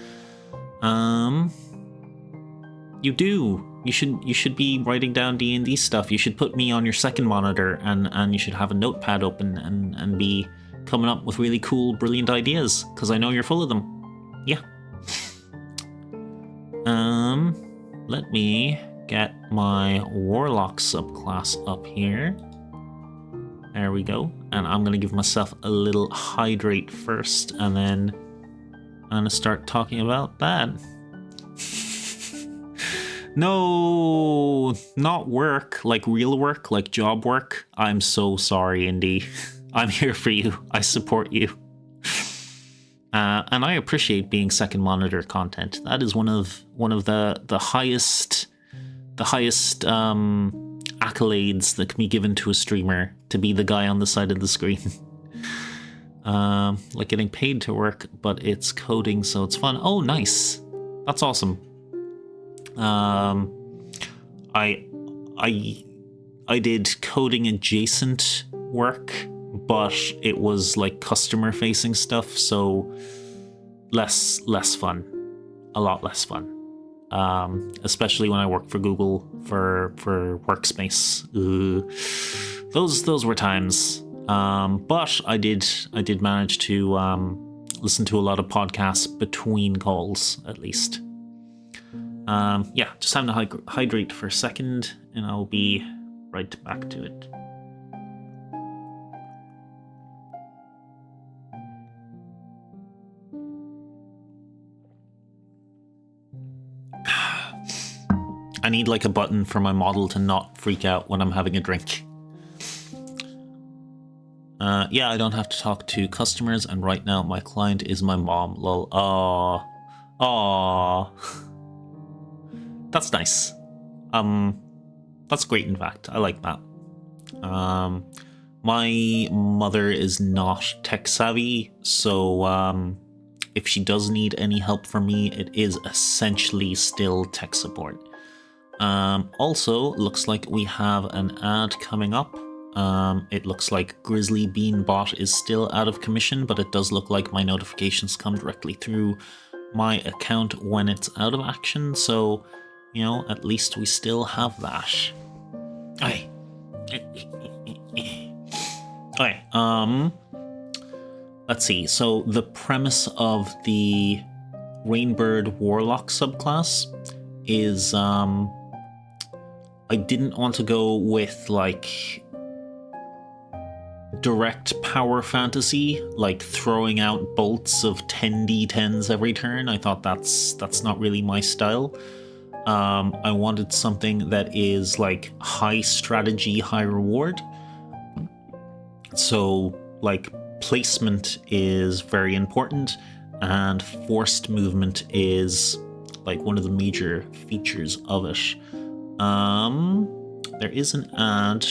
You should be writing down D&D stuff. You should put me on your second monitor, and you should have a notepad open and be coming up with really cool, brilliant ideas, because I know you're full of them. Yeah. Let me get my warlock subclass up here. There we go. And I'm gonna give myself a little hydrate first, and then I'm gonna start talking about that. No, not work, like real work, like job work. I'm so sorry, Indy. I'm here for you. I support you. And I appreciate being second monitor content. That is one of the highest accolades that can be given to a streamer, to be the guy on the side of the screen. Like getting paid to work, but it's coding, so it's fun. Oh, nice. That's awesome. I did coding adjacent work, but it was like customer facing stuff, so less fun, a lot less fun. Especially when I worked for Google for Workspace. Those were times. But I did manage to listen to a lot of podcasts between calls, at least. Yeah, just having to hydrate for a second, and I'll be right back to it. I need like a button for my model to not freak out when I'm having a drink. Yeah, I don't have to talk to customers, and right now my client is my mom. Lol. Aww. Aww. That's nice. That's great, in fact. I like that. My mother is not tech savvy, so if she does need any help from me, it is essentially still tech support. Also, looks like we have an ad coming up. It looks like Grizzly Bean Bot is still out of commission, but it does look like my notifications come directly through my account when it's out of action, so, you know, at least we still have that. Aye. Okay, let's see. So the premise of the Rainbird Warlock subclass is, I didn't want to go with, like, direct power fantasy, like throwing out bolts of 10d10s every turn. I thought that's not really my style. I wanted something that is like high strategy, high reward. So like placement is very important, and forced movement is like one of the major features of it. There is an ad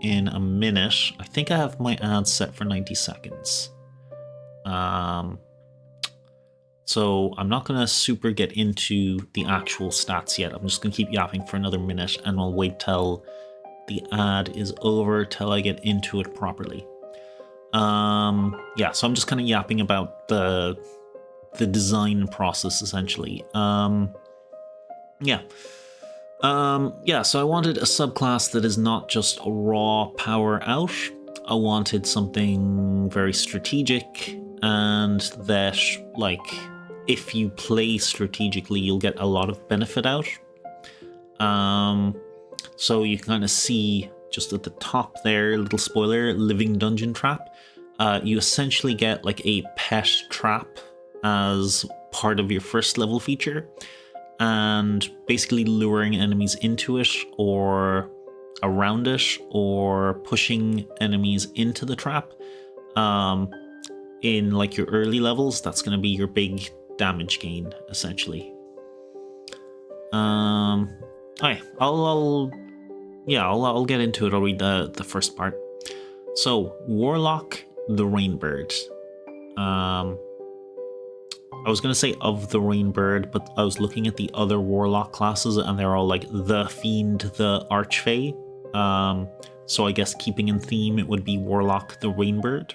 in a minute. I think I have my ad set for 90 seconds. So I'm not gonna super get into the actual stats yet. I'm just gonna keep yapping for another minute, and I'll wait till the ad is over till I get into it properly. Yeah, so I'm just kind of yapping about the design process essentially. Yeah, so I wanted a subclass that is not just a raw power out. I wanted something very strategic, and that, like, if you play strategically, you'll get a lot of benefit out. So you can kind of see just at the top there, little spoiler, living dungeon trap. You essentially get like a pet trap as part of your first level feature, and basically luring enemies into it or around it, or pushing enemies into the trap. In like your early levels, that's going to be your big damage gain essentially. Alright, I'll get into it. I'll read the first part. So, Warlock the Rainbird. I was going to say of the Rainbird, but I was looking at the other Warlock classes, and they're all like the Fiend, the Archfey. So I guess keeping in theme, it would be Warlock the Rainbird.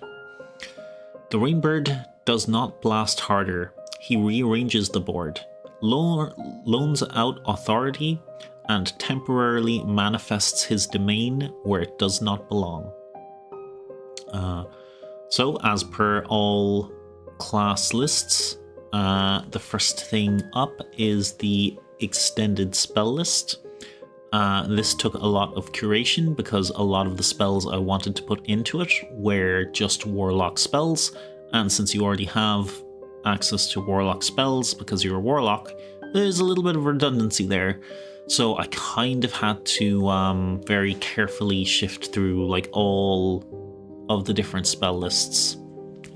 The Rainbird does not blast harder. He rearranges the board, loans out authority, and temporarily manifests his domain where it does not belong. So, as per all class lists, the first thing up is the extended spell list. This took a lot of curation because a lot of the spells I wanted to put into it were just Warlock spells, and since you already have access to Warlock spells because you're a Warlock, there's a little bit of redundancy there. So I kind of had to very carefully shift through like all of the different spell lists.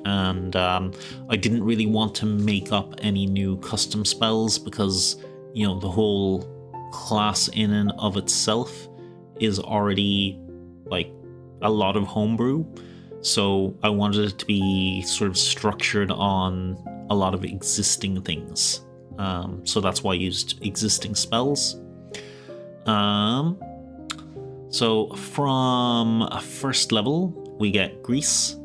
And I didn't really want to make up any new custom spells because, you know, the whole class in and of itself is already like a lot of homebrew. So I wanted it to be sort of structured on a lot of existing things. So that's why I used existing spells. So from a first level, we get Grease,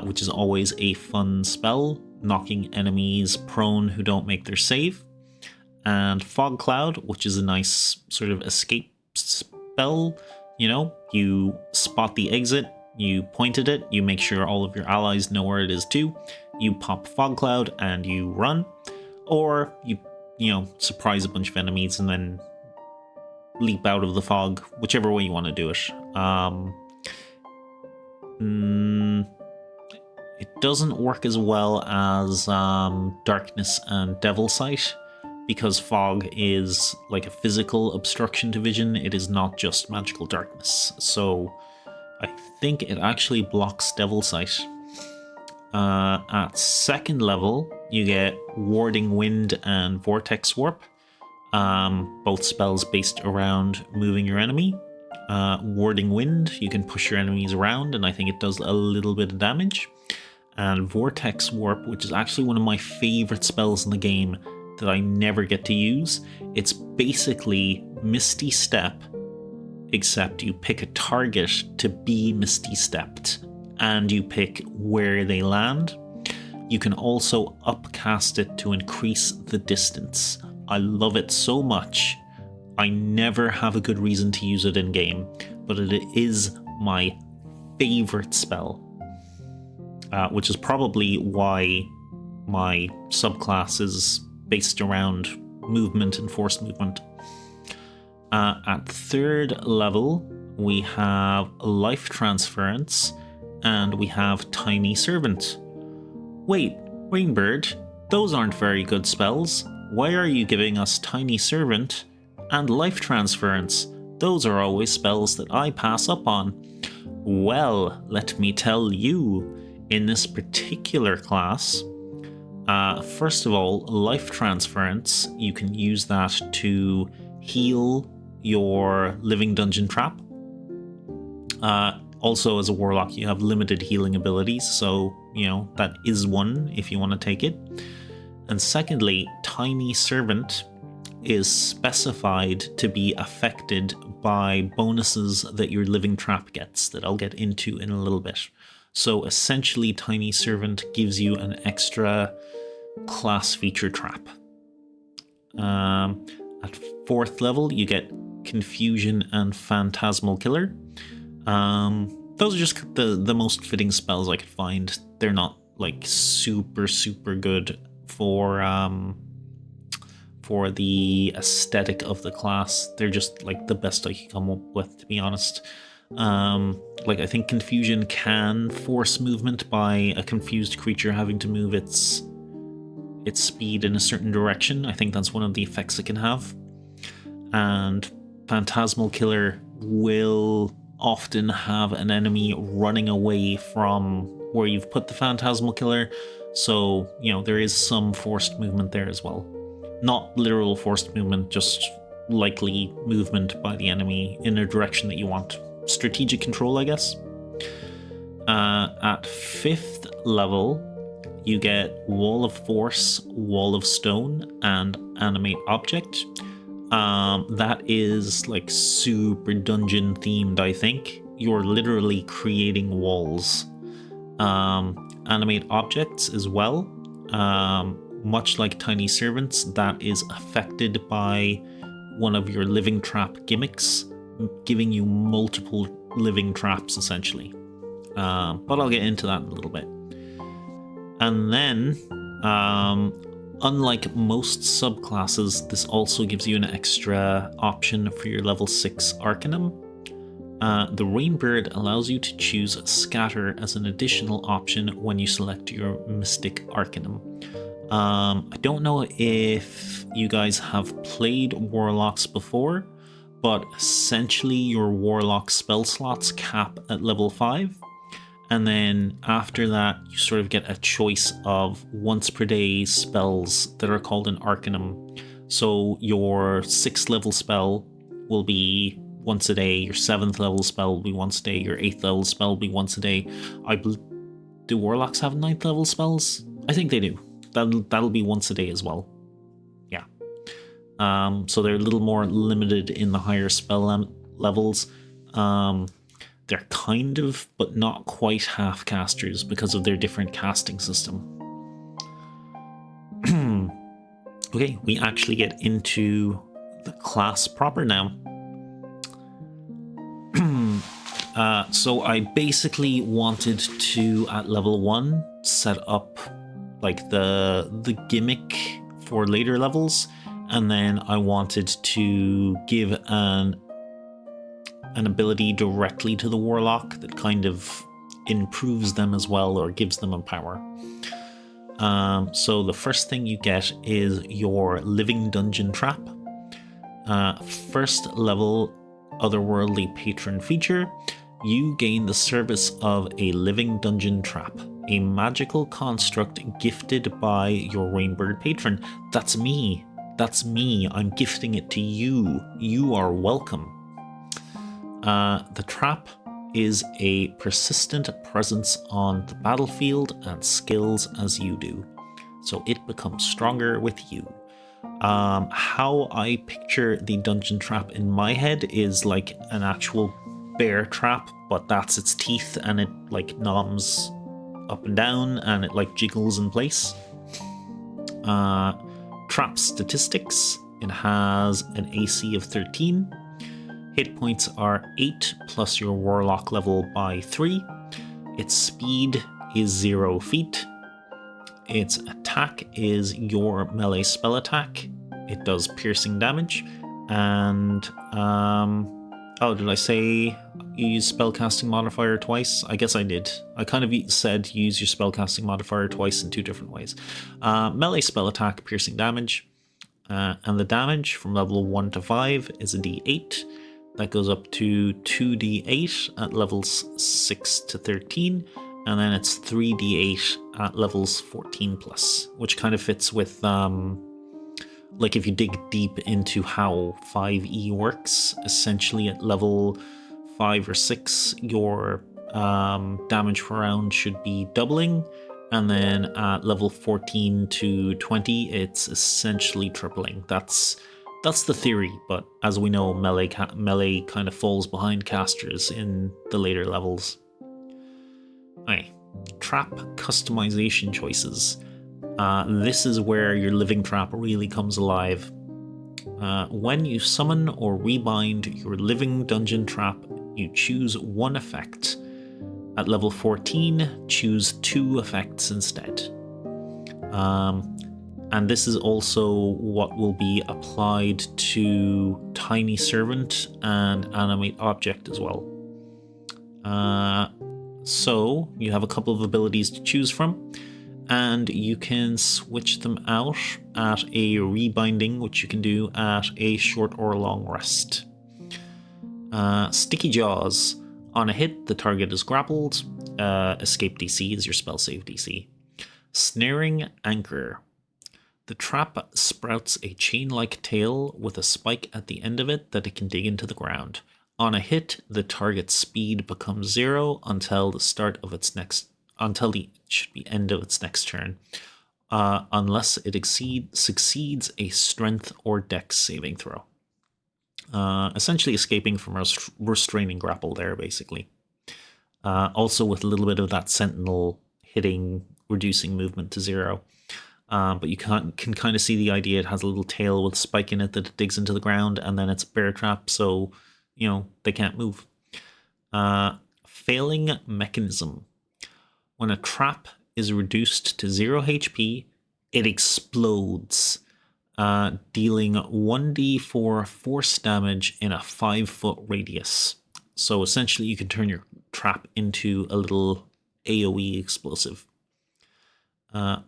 which is always a fun spell, knocking enemies prone who don't make their save. And Fog Cloud, which is a nice sort of escape spell. You know, you spot the exit, you point at it, you make sure all of your allies know where it is too. You pop Fog Cloud and you run. Or you know, surprise a bunch of enemies and then leap out of the fog, whichever way you want to do it. It doesn't work as well as Darkness and Devil Sight, because fog is like a physical obstruction to vision. It is not just magical darkness. So I think it actually blocks Devil Sight. At 2nd level, you get Warding Wind and Vortex Warp. Both spells based around moving your enemy. Warding Wind, you can push your enemies around, and I think it does a little bit of damage. And Vortex Warp, which is actually one of my favorite spells in the game that I never get to use. It's basically Misty Step, except you pick a target to be Misty Stepped, and you pick where they land. You can also upcast it to increase the distance. I love it so much. I never have a good reason to use it in game, but it is my favorite spell, which is probably why my subclass is based around movement and forced movement. At 3rd level, we have Life Transference, and we have Tiny Servant. Wait, Rainbird, those aren't very good spells. Why are you giving us Tiny Servant and Life Transference? Those are always spells that I pass up on. Well, let me tell you, in this particular class, first of all, Life Transference, you can use that to heal your Living Dungeon Trap. Also, as a Warlock, you have limited healing abilities, so, you know, that is one if you want to take it. And secondly, Tiny Servant is specified to be affected by bonuses that your Living Trap gets, that I'll get into in a little bit. So essentially, Tiny Servant gives you an extra class feature trap. At 4th level, you get Confusion and Phantasmal Killer. Those are just the most fitting spells I could find. They're not like super good for the aesthetic of the class. They're just like the best I could come up with, to be honest. Like, I think Confusion can force movement by a confused creature having to move its speed in a certain direction. I think that's one of the effects it can have. And Phantasmal Killer will often have an enemy running away from where you've put the Phantasmal Killer, so, you know, there is some forced movement there as well. Not literal forced movement, just likely movement by the enemy in a direction that you want. Strategic control, I guess. At 5th level, you get Wall of Force, Wall of Stone, and Animate Object. That is like super dungeon themed, I think. You're literally creating walls. Animate objects as well. Much like Tiny Servants, that is affected by one of your Living Trap gimmicks, giving you multiple living traps essentially. But I'll get into that in a little bit. And then, unlike most subclasses, this also gives you an extra option for your level 6 Arcanum. The Rainbird allows you to choose Scatter as an additional option when you select your Mystic Arcanum. I don't know if you guys have played Warlocks before, but essentially your Warlock spell slots cap at level 5. And then after that, you sort of get a choice of once per day spells that are called an Arcanum. So your 6th level spell will be once a day, your 7th level spell will be once a day, your 8th level spell will be once a day. Do Warlocks have 9th level spells? I think they do. That'll be once a day as well. Yeah. So they're a little more limited in the higher spell levels. They're kind of, but not quite half casters because of their different casting system. Okay, we actually get into the class proper now. So I basically wanted to, at level 1, set up like the gimmick for later levels, and then I wanted to give an ability directly to the Warlock that kind of improves them as well, or gives them a power. So the first thing you get is your Living Dungeon Trap. First level Otherworldly Patron feature. You gain the service of a Living Dungeon Trap, a magical construct gifted by your Rainbird patron. That's me. That's me. I'm gifting it to you. You are welcome. The trap is a persistent presence on the battlefield and skills as you do, so it becomes stronger with you. How I picture the dungeon trap in my head is like an actual bear trap, but that's its teeth, and it like noms up and down, and it like jiggles in place. Trap statistics: it has an AC of 13. Hit points are 8 plus your warlock level by 3. Its speed is 0 feet. Its attack is your melee spell attack. It does piercing damage. And, oh, did I say use spellcasting modifier twice? I guess I did. I kind of said use your spellcasting modifier twice in 2 different ways. Melee spell attack, piercing damage. And the damage from level 1 to 5 is a d8. That goes up to 2d8 at levels 6 to 13. And then it's 3d8 at levels 14 plus, which kind of fits with, like if you dig deep into how 5e works, essentially at level 5 or 6, your damage per round should be doubling. And then at level 14 to 20, it's essentially tripling. That's the theory, but as we know, melee kind of falls behind casters in the later levels. Okay, trap customization choices. This is where your living trap really comes alive. When you summon or rebind your living dungeon trap, you choose one effect. At level 14, choose 2 effects instead. And this is also what will be applied to Tiny Servant and Animate Object as well. So you have a couple of abilities to choose from, and you can switch them out at a rebinding, which you can do at a short or long rest. Sticky Jaws. On a hit, the target is grappled. Escape DC is your spell save DC. Snaring Anchor. The trap sprouts a chain-like tail with a spike at the end of it that it can dig into the ground. On a hit, the target's speed becomes 0 until the end of its next turn, unless it succeeds a strength or dex saving throw. Essentially escaping from a restraining grapple there, basically. Also with a little bit of that sentinel hitting, reducing movement to 0. But you can kind of see the idea. It has a little tail with a spike in it that it digs into the ground, and then it's a bear trap, so, you know, they can't move. Failing Mechanism. When a trap is reduced to 0 HP, it explodes, dealing 1d4 force damage in a 5-foot radius. So essentially you can turn your trap into a little AoE explosive.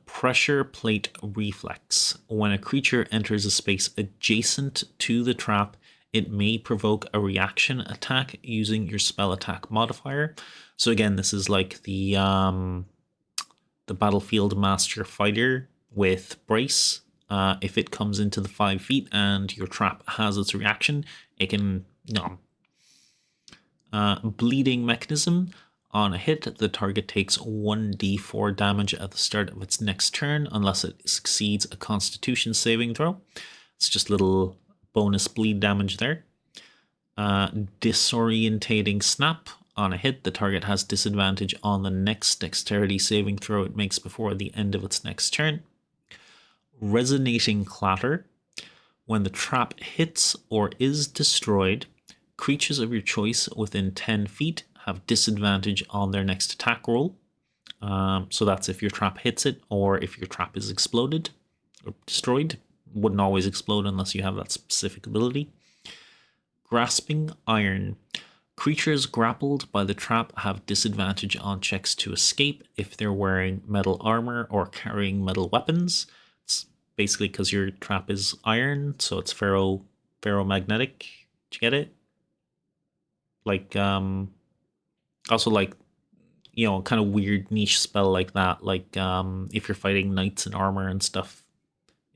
Pressure Plate Reflex. When a creature enters a space adjacent to the trap, it may provoke a reaction attack using your spell attack modifier. So again, this is like the Battlefield Master Fighter with Brace. If it comes into the 5 feet and your trap has its reaction, it can nom. Bleeding Mechanism. On a hit, the target takes 1d4 damage at the start of its next turn, unless it succeeds a Constitution saving throw. It's just little bonus bleed damage there. Disorientating Snap. On a hit, the target has disadvantage on the next dexterity saving throw it makes before the end of its next turn. Resonating Clatter. When the trap hits or is destroyed, creatures of your choice within 10 feet have disadvantage on their next attack roll. So that's if your trap hits it, or if your trap is exploded or destroyed. Wouldn't always explode unless you have that specific ability. Grasping Iron. Creatures grappled by the trap have disadvantage on checks to escape if they're wearing metal armor or carrying metal weapons. It's basically because your trap is iron, so it's ferromagnetic. Did you get it? Like, also like, you know, kind of weird niche spell like that. Like, if you're fighting knights in armor and stuff,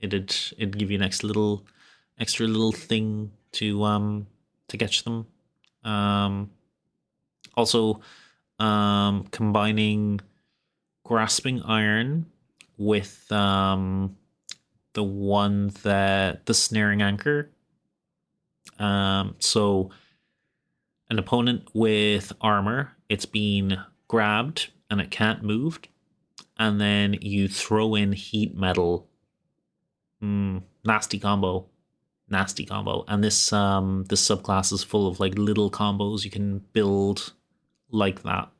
it'd give you an extra little thing to catch them. Also, combining grasping iron with the snaring anchor. So an opponent with armor, it's being grabbed and it can't move, and then you throw in heat metal. Nasty combo. And this subclass is full of like little combos you can build like that.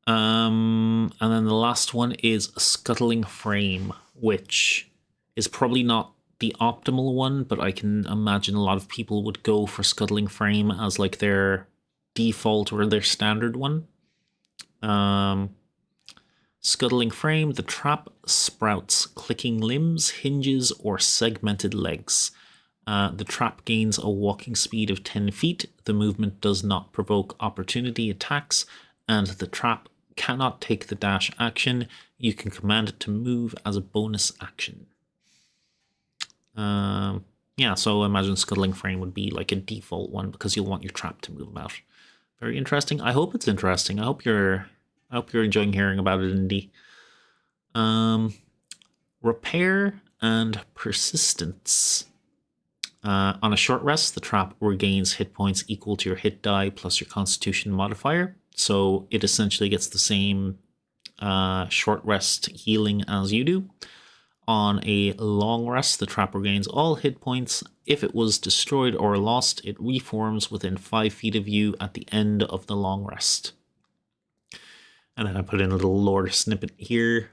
And then the last one is Scuttling Frame, which is probably not the optimal one, but I can imagine a lot of people would go for Scuttling Frame as like their default or their standard one. Scuttling Frame, the trap sprouts clicking limbs, hinges, or segmented legs. The trap gains a walking speed of 10 feet. The movement does not provoke opportunity attacks, and the trap cannot take the dash action. You can command it to move as a bonus action. Yeah, so imagine Scuttling Frame would be like a default one because you'll want your trap to move about. Very interesting. I hope it's interesting. I hope you're enjoying hearing about it, Indy. Repair and Persistence. On a short rest, the trap regains hit points equal to your hit die plus your Constitution modifier. So it essentially gets the same short rest healing as you do. On a long rest, the trap regains all hit points. If it was destroyed or lost, it reforms within 5 feet of you at the end of the long rest. And then I put in a little lore snippet here.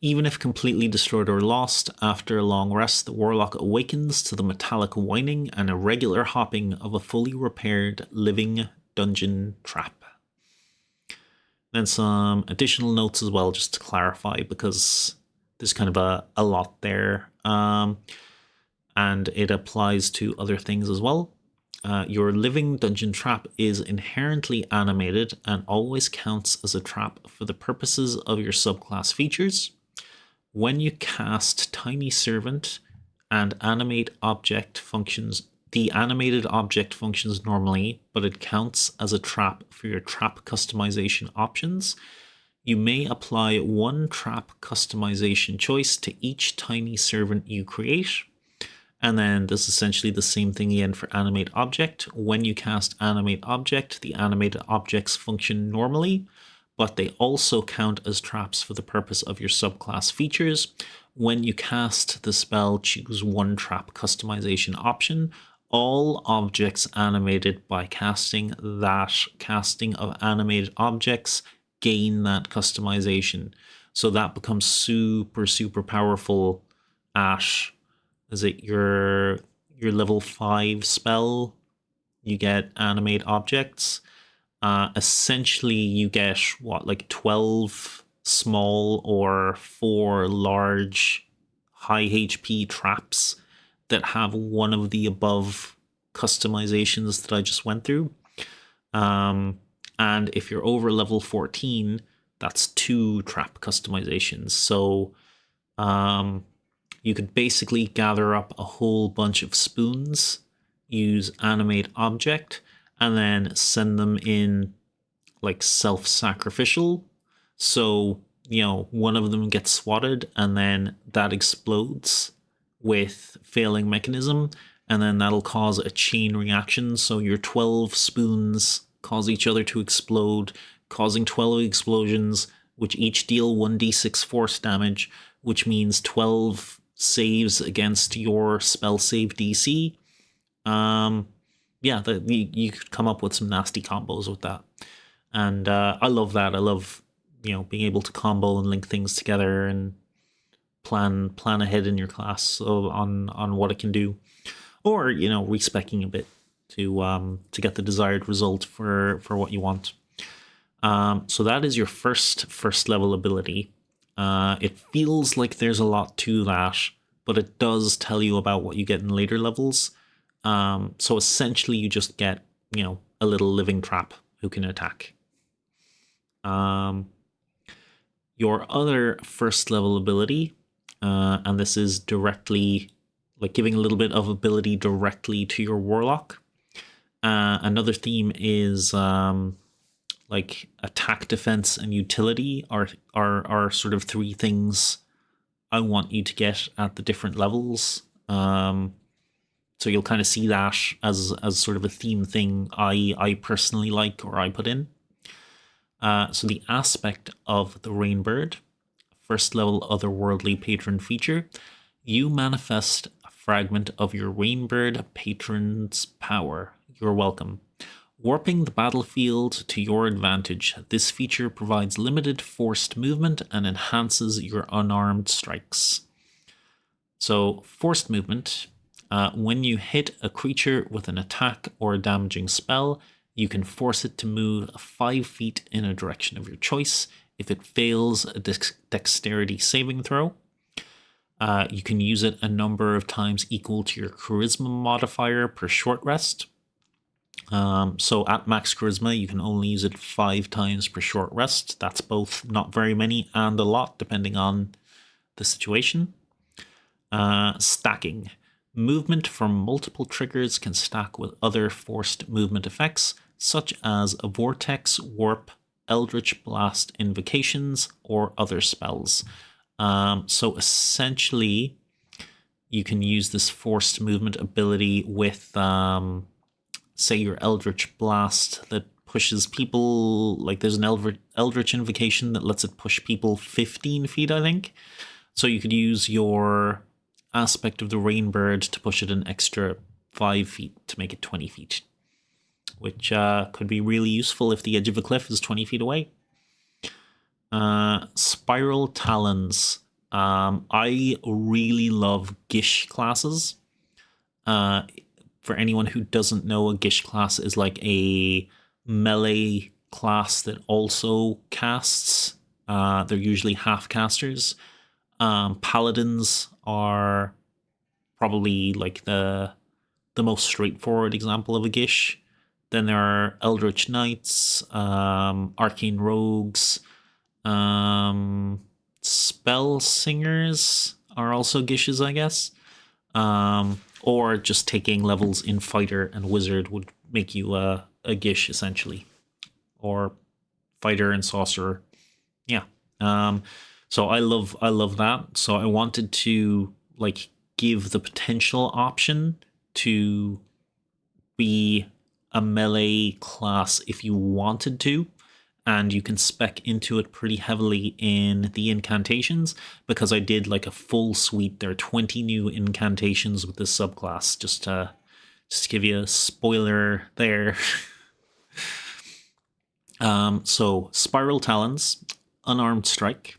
Even if completely destroyed or lost, after a long rest, the warlock awakens to the metallic whining and irregular hopping of a fully repaired living dungeon trap. Then some additional notes as well, just to clarify, because there's kind of a lot there. And it applies to other things as well. Your living dungeon trap is inherently animated and always counts as a trap for the purposes of your subclass features. When you cast Tiny Servant and animate object functions, the animated object functions normally, but it counts as a trap for your trap customization options. You may apply one trap customization choice to each Tiny Servant you create. And then this is essentially the same thing again for animate object. When you cast animate object, the animated objects function normally, but they also count as traps for the purpose of your subclass features. When you cast the spell, choose one trap customization option. All objects animated by casting of animated objects gain that customization. So that becomes super, super powerful at... Is it your level 5 spell? You get animate objects. Essentially, you get what, like 12 small or 4 large high HP traps that have one of the above customizations that I just went through. And if you're over level 14, that's 2 trap customizations. So you could basically gather up a whole bunch of spoons, use animate object, and then send them in like self-sacrificial. So, you know, one of them gets swatted and then that explodes with failing mechanism, and then that'll cause a chain reaction. So your 12 spoons cause each other to explode, causing 12 explosions, which each deal 1d6 force damage, which means 12 saves against your spell save DC. Yeah, you could come up with some nasty combos with that. And I love that. I love, you know, being able to combo and link things together and plan ahead in your class on what it can do. Or, you know, respecking a bit. to get the desired result for what you want. So that is your first level ability. It feels like there's a lot to that, but it does tell you about what you get in later levels. So essentially you just get, a little living trap who can attack. Your other first level ability, and this is directly like giving a little bit of ability directly to your warlock. Another theme is like attack, defense, and utility are sort of three things I want you to get at the different levels. So you'll kind of see that as sort of a theme thing I personally like, or I put in. So the aspect of the Rainbird, first level otherworldly patron feature, you manifest a fragment of your Rainbird patron's power. You're welcome. Warping the battlefield to your advantage, this feature provides limited forced movement and enhances your unarmed strikes. So forced movement, when you hit a creature with an attack or a damaging spell, you can force it to move 5 feet in a direction of your choice. If it fails a dexterity saving throw, you can use it a number of times equal to your charisma modifier per short rest. So at max charisma, you can only use it 5 times per short rest. That's both not very many and a lot, depending on the situation. Stacking. Movement from multiple triggers can stack with other forced movement effects, such as a vortex, warp, eldritch blast invocations, or other spells. So essentially, you can use this forced movement ability with, say, your eldritch blast that pushes people, like there's an eldritch invocation that lets it push people 15 feet, I think. So you could use your aspect of the Rainbird to push it an extra 5 feet to make it 20 feet, which could be really useful if the edge of a cliff is 20 feet away. Spiral Talons. I really love Gish classes. For anyone who doesn't know, a Gish class is like a melee class that also casts. They're usually half casters. Paladins are probably like the most straightforward example of a Gish. Then there are Eldritch Knights, Arcane Rogues, Spell Singers are also Gishes, I guess. Or just taking levels in Fighter and Wizard would make you a Gish, essentially. Or Fighter and Sorcerer. Yeah. So I love that. So I wanted to like give the potential option to be a melee class if you wanted to, and you can spec into it pretty heavily in the incantations, because I did like a full suite. There are 20 new incantations with this subclass, just to give you a spoiler there. So Spiral Talons, Unarmed Strike.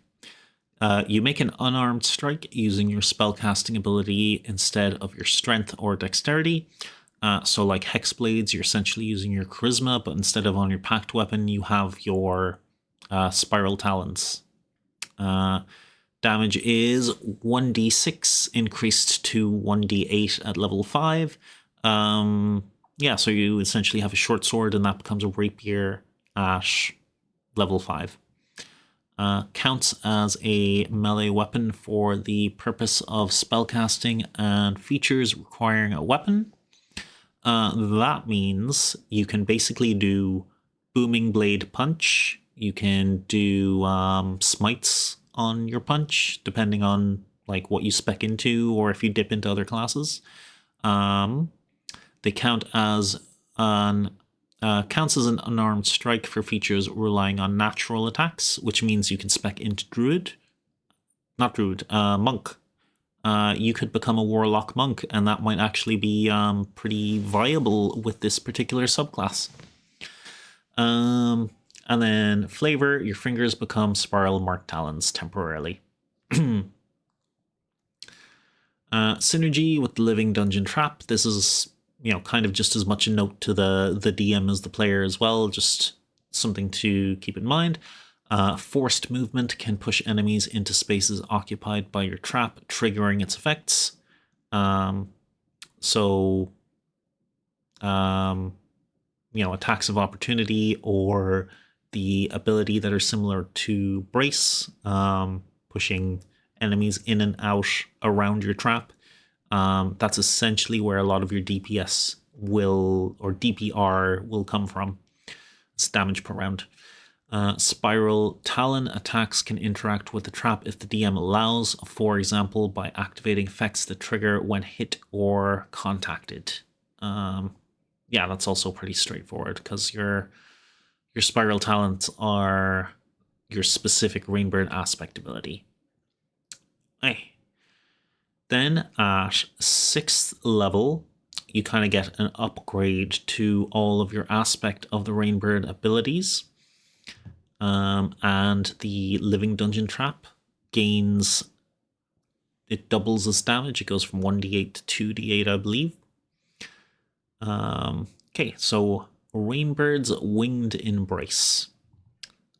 You make an unarmed strike using your spellcasting ability instead of your strength or dexterity. So like Hexblades, you're essentially using your charisma, but instead of on your packed weapon, you have your Spiral Talons. Damage is 1d6 increased to 1d8 at level 5. Yeah, so you essentially have a short sword, and that becomes a rapier at level 5. Counts as a melee weapon for the purpose of spellcasting and features requiring a weapon. That means you can basically do Booming Blade Punch. You can do smites on your punch, depending on like what you spec into or if you dip into other classes. They count as counts as an unarmed strike for features relying on natural attacks, which means you can spec into monk. You could become a warlock monk, and that might actually be pretty viable with this particular subclass. And then flavor, your fingers become spiral marked talons temporarily. Synergy with the living dungeon trap. This is kind of just as much a note to the DM as the player as well, just something to keep in mind. Forced movement can push enemies into spaces occupied by your trap, triggering its effects. Attacks of opportunity or the ability that are similar to brace, pushing enemies in and out around your trap. That's essentially where a lot of your DPS or DPR will come from. It's damage per round. Spiral Talon attacks can interact with the trap if the DM allows, for example, by activating effects that trigger when hit or contacted. That's also pretty straightforward because your Spiral Talents are your specific Rainbird aspect ability. Hey. Then at 6th level, you kind of get an upgrade to all of your aspect of the Rainbird abilities. And the Living Dungeon Trap it doubles its damage. It goes from 1d8 to 2d8, I believe. Okay, so Rainbird's Winged Embrace.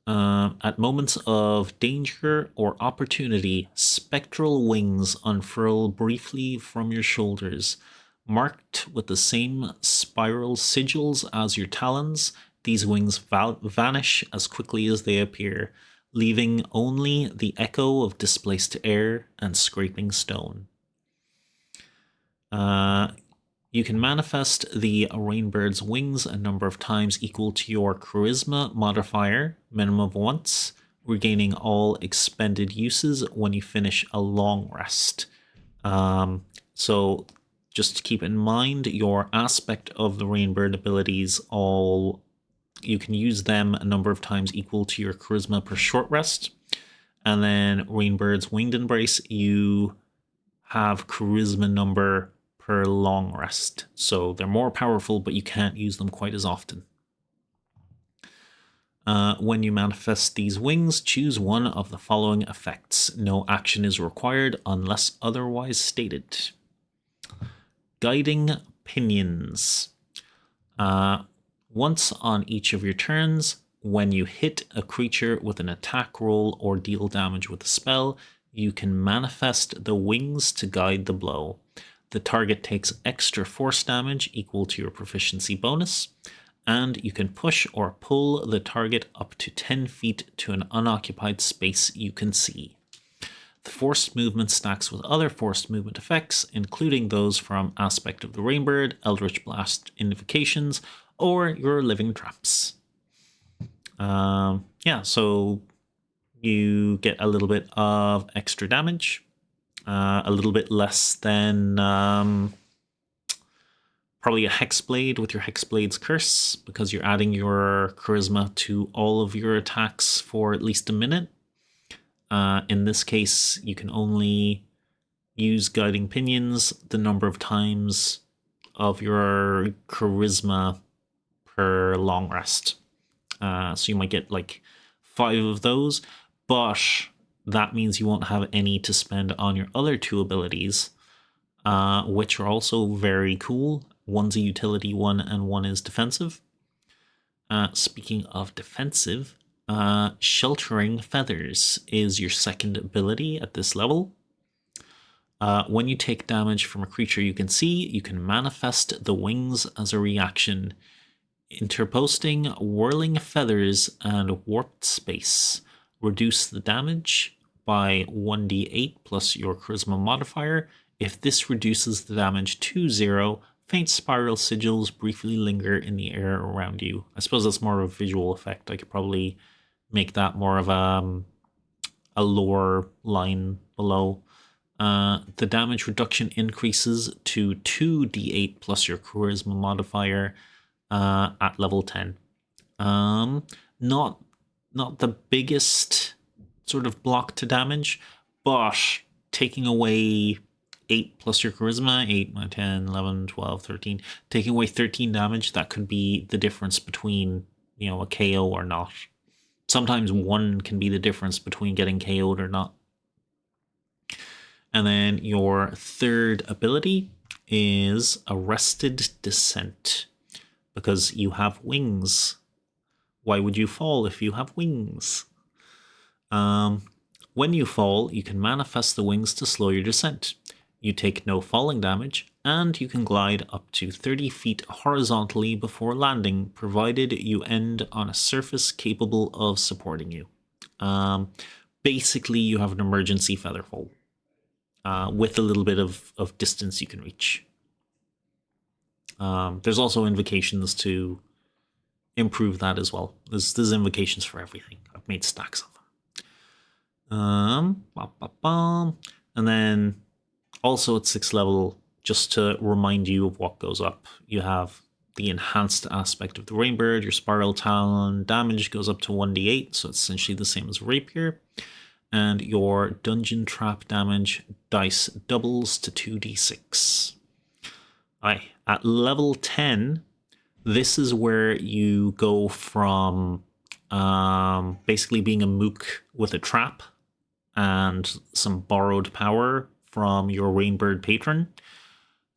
At moments of danger or opportunity, spectral wings unfurl briefly from your shoulders. Marked with the same spiral sigils as your talons, these wings vanish as quickly as they appear, leaving only the echo of displaced air and scraping stone. You can manifest the Rainbird's wings a number of times equal to your Charisma modifier, minimum of once, regaining all expended uses when you finish a long rest. So just keep in mind your aspect of the Rainbird abilities you can use them a number of times equal to your Charisma per short rest. And then Rainbird's Winged Embrace, you have Charisma number per long rest. So they're more powerful, but you can't use them quite as often. When you manifest these wings, choose one of the following effects. No action is required unless otherwise stated. Guiding Pinions. Once on each of your turns, when you hit a creature with an attack roll or deal damage with a spell, you can manifest the wings to guide the blow. The target takes extra force damage equal to your proficiency bonus, and you can push or pull the target up to 10 feet to an unoccupied space you can see. The forced movement stacks with other forced movement effects, including those from Aspect of the Rainbird, Eldritch Blast Invocations, or your Living Traps. So you get a little bit of extra damage, a little bit less than probably a Hexblade with your Hexblade's Curse, because you're adding your Charisma to all of your attacks for at least a minute. In this case, you can only use Guiding Pinions the number of times of your Charisma per long rest. So you might get like 5 of those, but that means you won't have any to spend on your other 2 abilities, which are also very cool. One's a utility one and one is defensive. Speaking of defensive, Sheltering Feathers is your second ability at this level. When you take damage from a creature you can see, you can manifest the wings as a reaction. Interposting Whirling Feathers and Warped Space. Reduce the damage by 1d8 plus your Charisma modifier. If this reduces the damage to 0, faint spiral sigils briefly linger in the air around you. I suppose that's more of a visual effect. I could probably make that more of a lore line below. The damage reduction increases to 2d8 plus your Charisma modifier at level 10. Not the biggest sort of block to damage, but taking away 8 plus your Charisma, 8, 9, 10, 11, 12, 13, taking away 13 damage, that could be the difference between, a KO or not. Sometimes 1 can be the difference between getting KO'd or not. And then your third ability is Arrested Descent, because you have wings. Why would you fall if you have wings? When you fall, you can manifest the wings to slow your descent. You take no falling damage, and you can glide up to 30 feet horizontally before landing, provided you end on a surface capable of supporting you. Basically, you have an emergency feather fall with a little bit of distance you can reach. There's also invocations to improve that as well. There's invocations for everything. I've made stacks of them. And then also at 6th level, just to remind you of what goes up, you have the enhanced aspect of the Rainbird. Your Spiral Talon damage goes up to 1d8, so it's essentially the same as Rapier. And your Dungeon Trap damage dice doubles to 2d6. Alright, at level 10, this is where you go from basically being a mook with a trap and some borrowed power from your Rainbird patron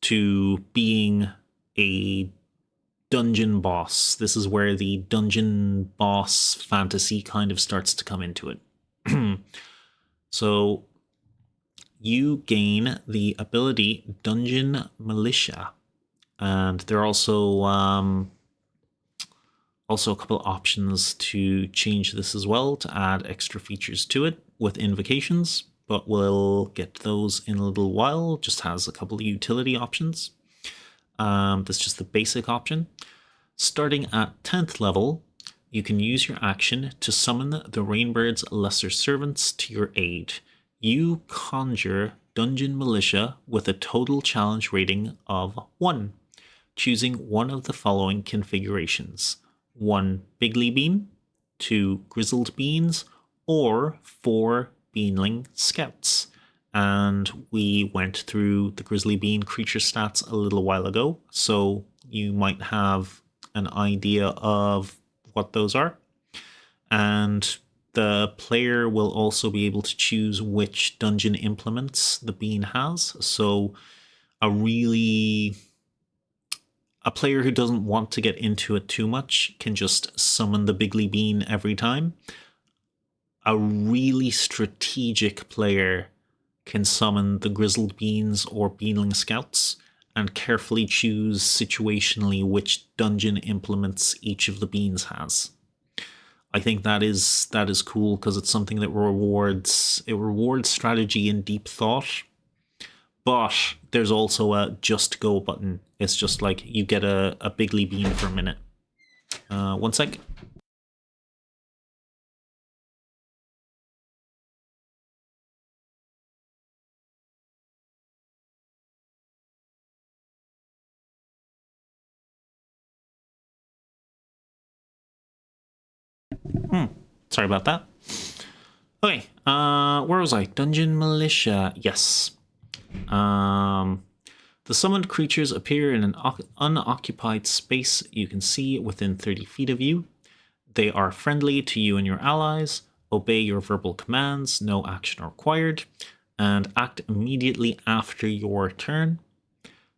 to being a dungeon boss. This is where the dungeon boss fantasy kind of starts to come into it. So you gain the ability Dungeon Militia, and there are also a couple options to change this as well, to add extra features to it with invocations, but we'll get those in a little while. Just has a couple of utility options. That's just the basic option. Starting at 10th level, you can use your action to summon the Rainbird's Lesser Servants to your aid. You conjure Dungeon Militia with a total challenge rating of 1, choosing one of the following configurations: 1 Bigly Bean, 2 Grizzled Beans, or 4 Beanling Scouts. And we went through the Grizzly Bean creature stats a little while ago, so you might have an idea of what those are. And the player will also be able to choose which dungeon implements the bean has. So a player who doesn't want to get into it too much can just summon the Bigly Bean every time. A really strategic player can summon the Grizzled Beans or Beanling Scouts and carefully choose situationally which dungeon implements each of the beans has. I think that is cool because it's something that rewards strategy and deep thought. But there's also a just go button. It's just like you get a Bigly Bean for a minute. One sec. Sorry about that. Okay, where was I? Dungeon Militia. Yes. The summoned creatures appear in an unoccupied space you can see within 30 feet of you. They are friendly to you and your allies, obey your verbal commands, no action required, and act immediately after your turn.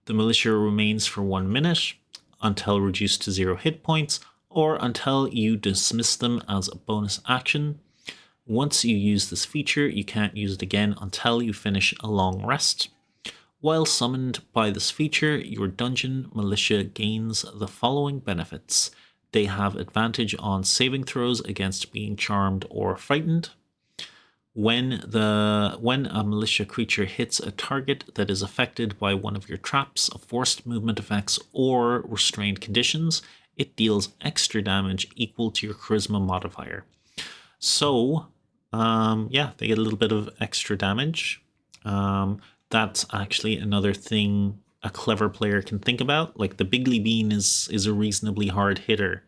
The militia remains for 1 minute, until reduced to 0 hit points, or until you dismiss them as a bonus action. Once you use this feature, you can't use it again until you finish a long rest. While summoned by this feature, your Dungeon Militia gains the following benefits. They have advantage on saving throws against being charmed or frightened. When a militia creature hits a target that is affected by one of your traps, forced movement effects, or restrained conditions, it deals extra damage equal to your charisma modifier. So, yeah, they get a little bit of extra damage. That's actually another thing a clever player can think about. Like the Bigly Bean is a reasonably hard hitter,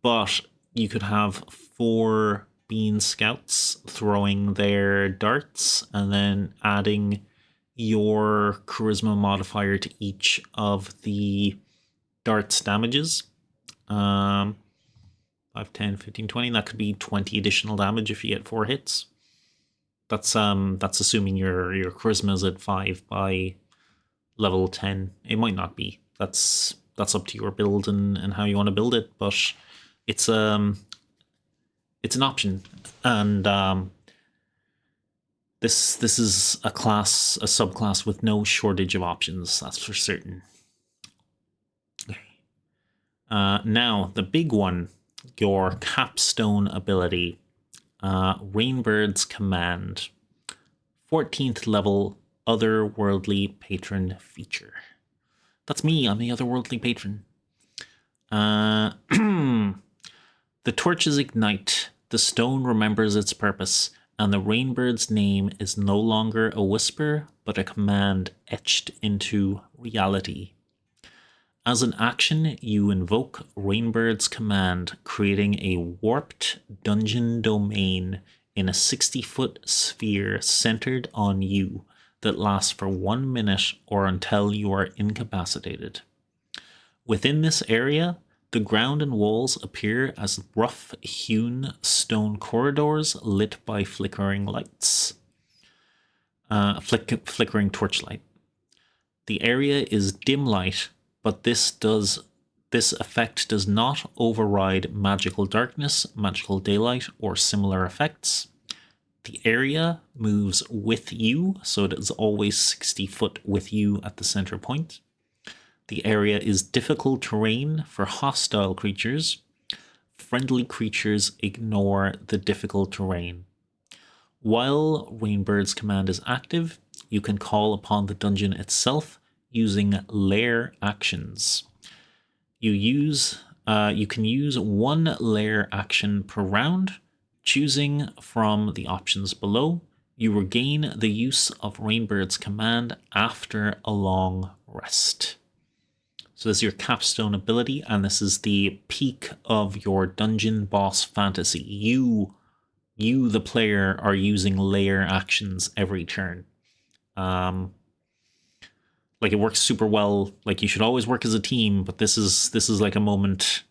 but you could have 4 Bean Scouts throwing their darts and then adding your charisma modifier to each of the darts damages. 5, 10, 15, 20. That could be 20 additional damage if you get 4 hits. That's assuming your charisma is at 5 by level 10. It might not be. That's up to your build and how you want to build it, but it's an option. And this is a subclass with no shortage of options, that's for certain. Now, the big one, your capstone ability, Rainbird's Command, 14th level, Otherworldly Patron feature. That's me, I'm the Otherworldly Patron. The torches ignite, the stone remembers its purpose, and the Rainbird's name is no longer a whisper, but a command etched into reality. As an action, you invoke Rainbird's Command, creating a warped dungeon domain in a 60-foot sphere centered on you that lasts for 1 minute or until you are incapacitated. Within this area, the ground and walls appear as rough-hewn stone corridors lit by flickering lights. Flickering torchlight. The area is dim light, but this effect does not override magical darkness, magical daylight, or similar effects. The area moves with you, so it is always 60 foot with you at the center point. The area is difficult terrain for hostile creatures. Friendly creatures ignore the difficult terrain. While Rainbird's Command is active, you can call upon the dungeon itself using lair actions. You can use 1 lair action per round. Choosing from the options below, you regain the use of Rainbird's Command after a long rest. So this is your capstone ability, and this is the peak of your dungeon boss fantasy. You, the player, are using lair actions every turn. Like, it works super well. Like, you should always work as a team, but this is like a moment.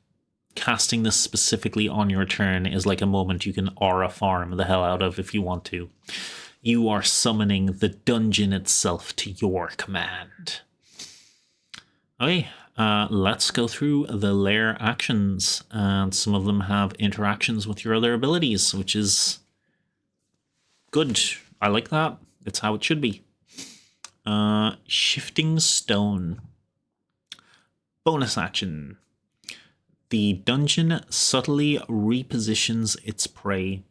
Casting this specifically on your turn is like a moment you can aura farm the hell out of if you want to. You are summoning the dungeon itself to your command. Okay, let's go through the lair actions, and some of them have interactions with your other abilities, which is good. I like that. It's how it should be. Shifting Stone. Bonus action. The dungeon subtly repositions its prey.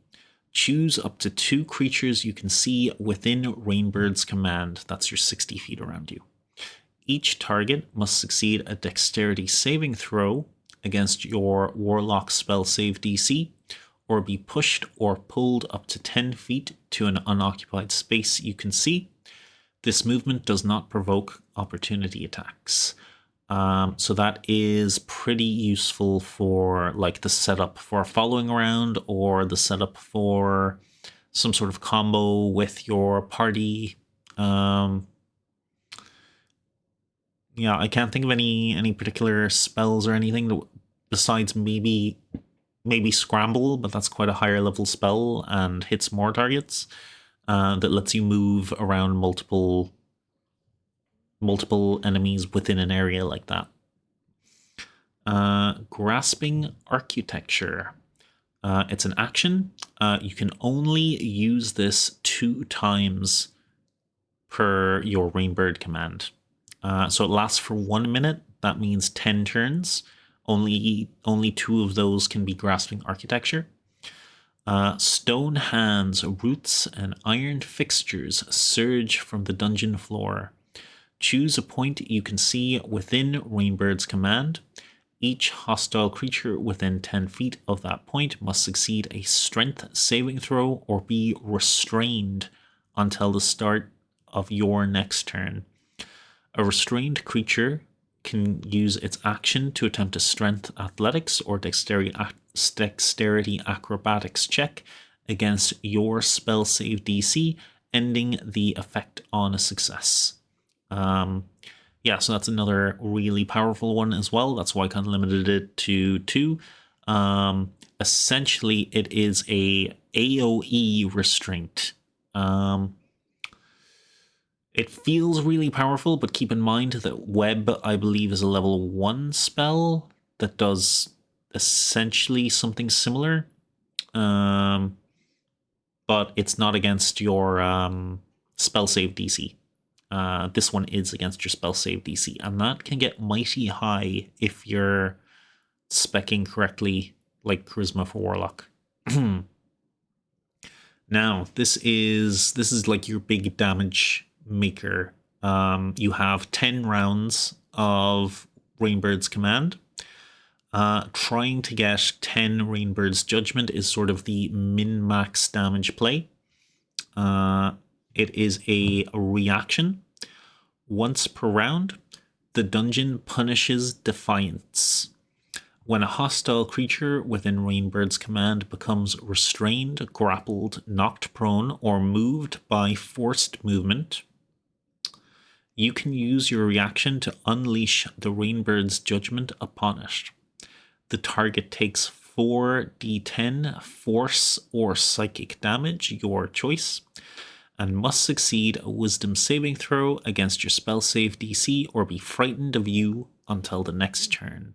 Choose up to 2 creatures you can see within Rainbird's Command. That's your 60 feet around you. Each target must succeed a dexterity saving throw against your warlock spell save DC, or be pushed or pulled up to 10 feet to an unoccupied space you can see. This movement does not provoke opportunity attacks. So that is pretty useful for like the setup for following around, or the setup for some sort of combo with your party. Yeah, I can't think of any particular spells or anything besides maybe Scramble, but that's quite a higher level spell and hits more targets. That lets you move around multiple enemies within an area like that. Grasping Architecture. It's an action. You can only use this 2 times per your Rainbird Command. So it lasts for 1 minute. That means 10 turns. Only 2 of those can be Grasping Architecture. Stone hands, roots, and iron fixtures surge from the dungeon floor. Choose a point you can see within Rainbird's Command. Each hostile creature within 10 feet of that point must succeed a strength saving throw or be restrained until the start of your next turn. A restrained creature can use its action to attempt a strength athletics or dexterity acrobatics check against your spell save DC, ending the effect on a success. Yeah, so that's another really powerful one as well. That's why I kind of limited it to 2. Essentially, it is a AoE restraint. It feels really powerful, but keep in mind that Web, I believe, is a level 1 spell that does essentially something similar. But it's not against your spell save DC. This one is against your spell save DC, and that can get mighty high if you're speccing correctly, like Charisma for Warlock. Now, this is like your big damage maker. You have 10 rounds of Rainbird's Command. Trying to get 10 Rainbird's Judgment is sort of the min-max damage play. It is a reaction. Once per round, the dungeon punishes Defiance. When a hostile creature within Rainbird's Command becomes restrained, grappled, knocked prone, or moved by forced movement, you can use your reaction to unleash the Rainbird's Judgment upon it. The target takes 4d10 force or psychic damage, your choice, and must succeed a wisdom saving throw against your spell save DC or be frightened of you until the next turn.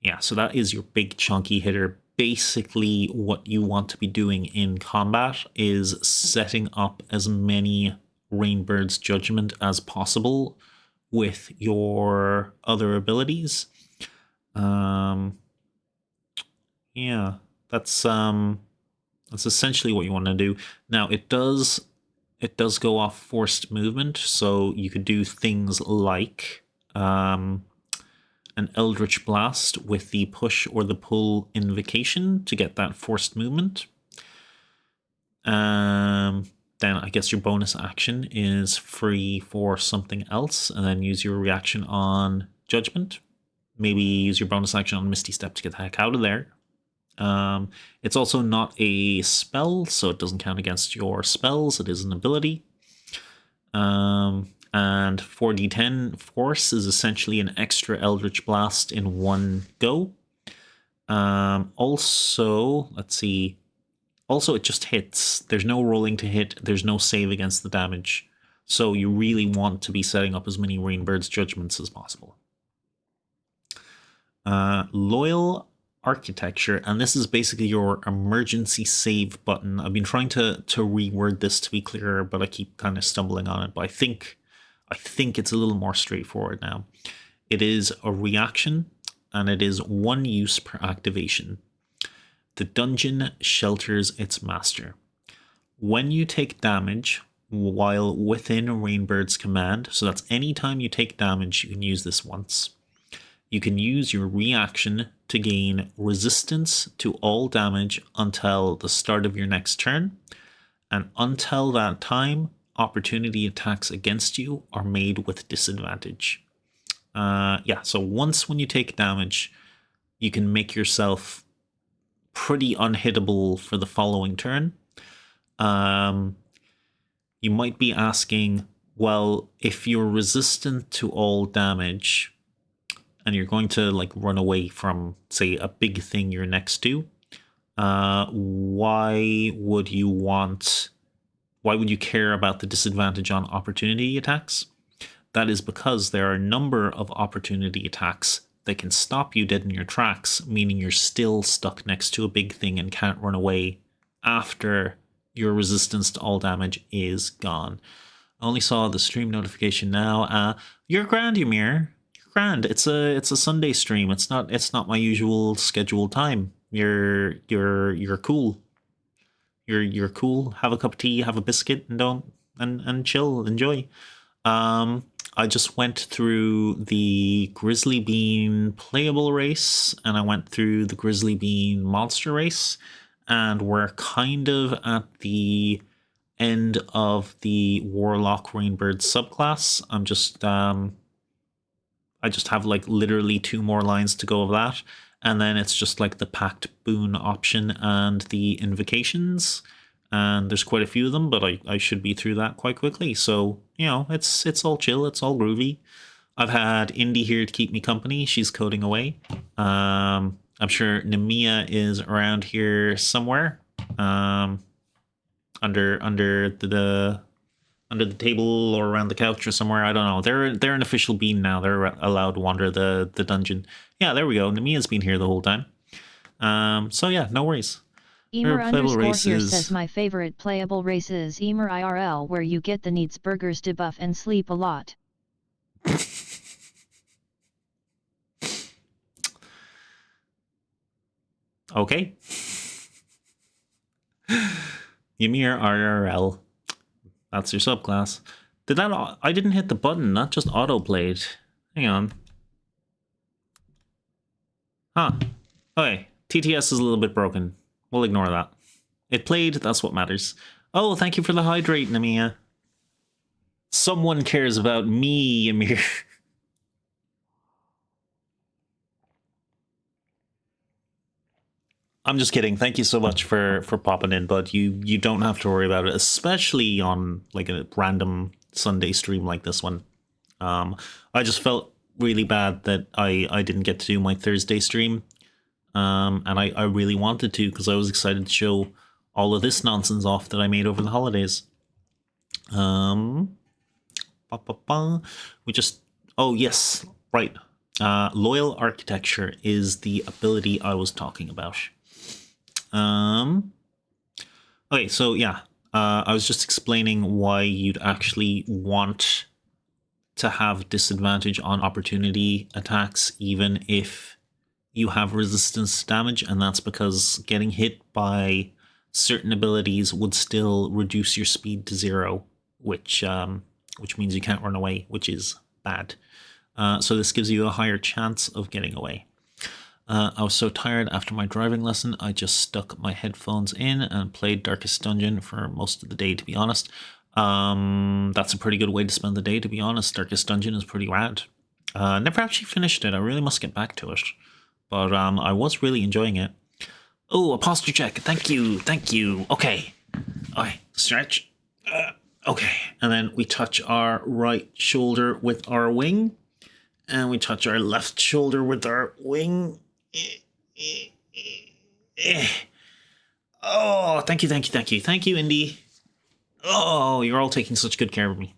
Yeah, so that is your big chunky hitter. Basically, what you want to be doing in combat is setting up as many Rainbird's Judgment as possible with your other abilities. Yeah, that's essentially what you want to do. Now, it does go off forced movement, so you could do things like an Eldritch Blast with the push or the pull invocation to get that forced movement. Then I guess your bonus action is free for something else, and then use your reaction on Judgment. Maybe use your bonus action on Misty Step to get the heck out of there. It's also not a spell, so it doesn't count against your spells. It is an ability. And 4d10 force is essentially an extra Eldritch Blast in one go. Also, let's see. Also, it just hits. There's no rolling to hit. There's no save against the damage. So you really want to be setting up as many Rainbird's Judgments as possible. Loyal Architecture, and this is basically your emergency save button. I've been trying to reword this to be clearer, but I keep kind of stumbling on it. But I think it's a little more straightforward now. It is a reaction, and it is 1 use per activation. The dungeon shelters its master. When you take damage while within Rainbird's Command, so that's anytime you take damage, you can use this once. You can use your reaction to gain resistance to all damage until the start of your next turn, and until that time, opportunity attacks against you are made with disadvantage. So once when you take damage, you can make yourself pretty unhittable for the following turn. You might be asking, well, if you're resistant to all damage and you're going to like run away from, say, a big thing you're next to, why would you care about the disadvantage on opportunity attacks? That is because there are a number of opportunity attacks that can stop you dead in your tracks, meaning you're still stuck next to a big thing and can't run away after your resistance to all damage is gone. I only saw the stream notification now. You're grand, Ymir. You're grand. It's a Sunday stream. It's not my usual scheduled time. You're cool. You're cool. Have a cup of tea, have a biscuit, and chill, enjoy. I just went through the Grizzly Bean playable race, and I went through the Grizzly Bean monster race, and we're kind of at the end of the Warlock Rainbird subclass. I just have like literally 2 more lines to go of that, and then it's just like the Pact Boon option and the invocations. And there's quite a few of them, but I should be through that quite quickly. So, it's all chill, it's all groovy. I've had Indy here to keep me company. She's coding away. I'm sure Nemia is around here somewhere. Under the under the table or around the couch or somewhere. I don't know. They're an official bean now. They're allowed to wander the dungeon. Yeah, there we go. Namia's been here the whole time. So yeah, no worries. Emer underscore here says my favorite playable race is Emer IRL, where you get the needs burgers debuff and sleep a lot. Okay. Ymir IRL. That's your subclass. Did that? I didn't hit the button. That just auto-played. Hang on. Huh. Okay. TTS is a little bit broken. We'll ignore that. It played. That's what matters. Oh, thank you for the hydrate, Namia. Someone cares about me, Ymir. I'm just kidding. Thank you so much for popping in, but you don't have to worry about it, especially on like a random Sunday stream like this one. I just felt really bad that I didn't get to do my Thursday stream, and I really wanted to because I was excited to show all of this nonsense off that I made over the holidays. We just oh yes, right. Loyal architecture is the ability I was talking about. Okay, so yeah, I was just explaining why you'd actually want to have disadvantage on opportunity attacks even if you have resistance to damage, and that's because getting hit by certain abilities would still reduce your speed to 0, which means you can't run away, which is bad. So this gives you a higher chance of getting away. I was so tired after my driving lesson, I just stuck my headphones in and played Darkest Dungeon for most of the day, to be honest. That's a pretty good way to spend the day, to be honest. Darkest Dungeon is pretty rad. Never actually finished it. I really must get back to it. But I was really enjoying it. Oh, a posture check. Thank you. Thank you. Okay. Alright, stretch. Okay. And then we touch our right shoulder with our wing. And we touch our left shoulder with our wing. Oh, thank you, thank you, thank you. Thank you, Indy. Oh, you're all taking such good care of me.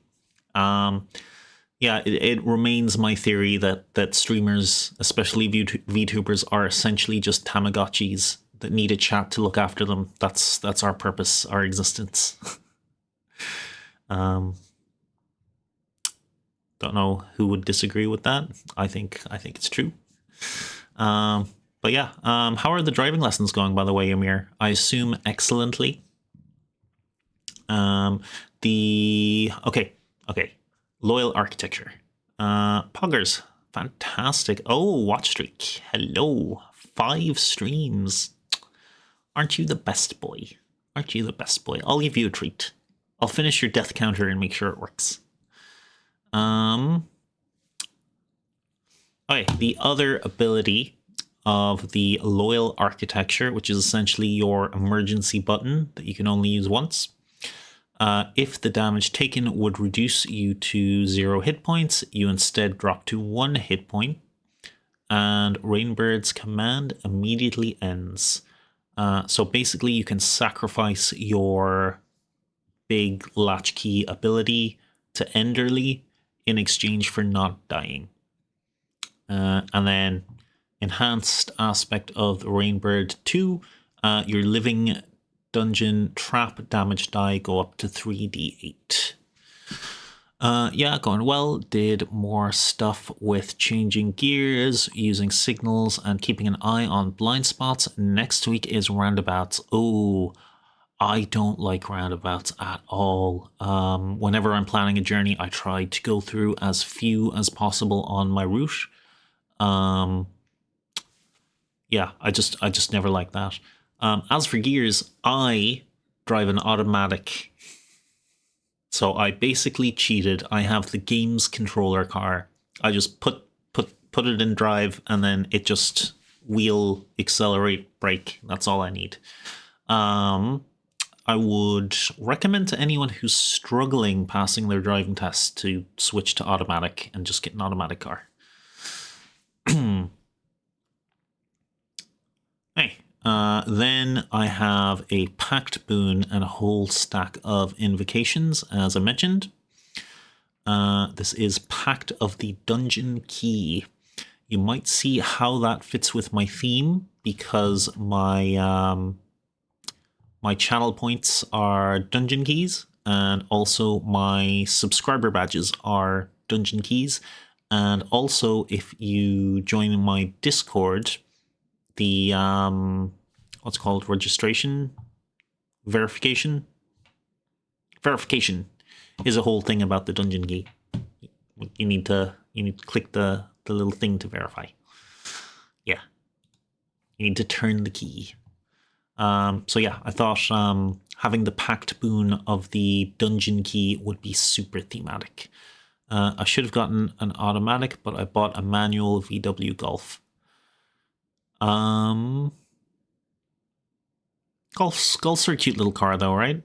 Yeah, it remains my theory that streamers, especially VTubers, are essentially just Tamagotchis that need a chat to look after them. That's our purpose, our existence. Don't know who would disagree with that. I think it's true. But yeah, how are the driving lessons going, by the way, Ymir? I assume excellently. Okay. Loyal architecture. Poggers, fantastic. Oh, watch streak. Hello, 5 streams. Aren't you the best boy? Aren't you the best boy? I'll give you a treat. I'll finish your death counter and make sure it works. Okay, the other ability of the loyal architecture, which is essentially your emergency button that you can only use once. If the damage taken would reduce you to 0 hit points, you instead drop to 1 hit point, and Rainbird's command immediately ends. So basically you can sacrifice your big latchkey ability to Enderly in exchange for not dying. And then enhanced aspect of the Rainbird 2, your living dungeon trap damage die go up to 3d8. Yeah, going well. Did more stuff with changing gears, using signals, and keeping an eye on blind spots. Next week is roundabouts. Oh, I don't like roundabouts at all. Whenever I'm planning a journey, I try to go through as few as possible on my route. Yeah, I just never like that. As for gears, I drive an automatic. So I basically cheated. I have the game's controller car. I just put it in drive, and then it just wheel, accelerate, brake. That's all I need. I would recommend to anyone who's struggling passing their driving test to switch to automatic and just get an automatic car. Hey, Then I have a Pact Boon and a whole stack of Invocations, as I mentioned. This is Pact of the Dungeon Key. You might see how that fits with my theme, because my my channel points are dungeon keys, and also my subscriber badges are dungeon keys. And also, if you join my Discord, the what's called registration verification is a whole thing about the dungeon key. You need to click the little thing to verify. Yeah, you need to turn the key. So yeah, I thought having the Pact Boon of the dungeon key would be super thematic. I should have gotten an automatic, but I bought a manual VW Golf. Golf's a cute little car though, right?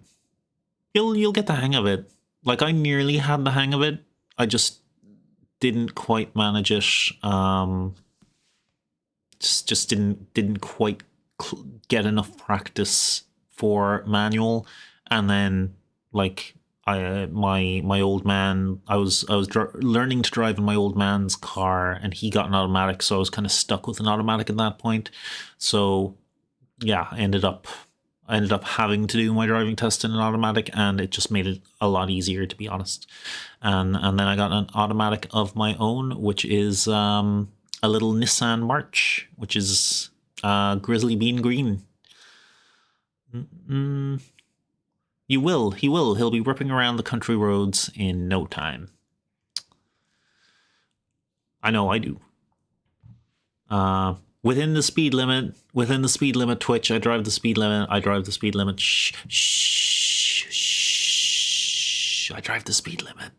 You'll get the hang of it. Like, I nearly had the hang of it. I just didn't quite manage it. Just didn't quite get enough practice for manual. And then, like, my old man, I was learning to drive in my old man's car, and he got an automatic, so I was kind of stuck with an automatic at that point. So yeah, I ended up having to do my driving test in an automatic, and it just made it a lot easier, to be honest. And then I got an automatic of my own, which is a little Nissan March, which is Grizzly Bean Green. He will. He'll be ripping around the country roads in no time. I know I do. Within the speed limit, Twitch, I drive the speed limit, I drive the speed limit, shh, I drive the speed limit,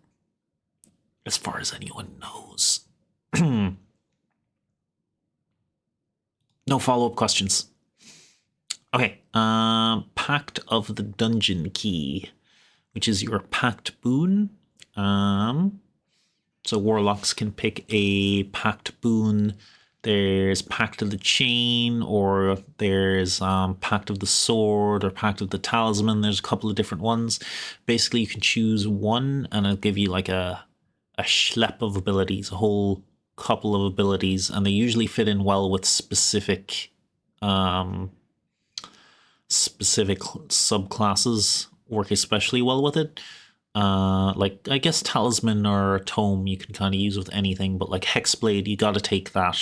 as far as anyone knows. No follow-up questions. Okay, Pact of the Dungeon Key, which is your Pact Boon. So warlocks can pick a Pact Boon. There's Pact of the Chain, or there's Pact of the Sword, or Pact of the Talisman. There's a couple of different ones. Basically, you can choose one, and it'll give you like a schlep of abilities, a whole couple of abilities, and they usually fit in well with specific subclasses. Work especially well with it. Like, I guess Talisman or Tome you can kind of use with anything, but like Hexblade, you got to take that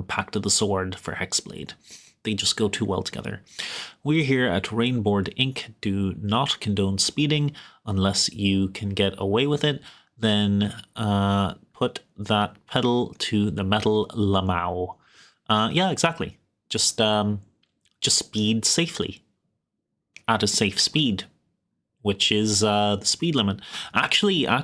Pact of the Sword for Hexblade. They just go too well together. We're here at Rainboard Inc. Do not condone speeding unless you can get away with it. Then put that pedal to the metal lamau. Yeah, exactly. Just speed safely at a safe speed, which is the speed limit. Actually, I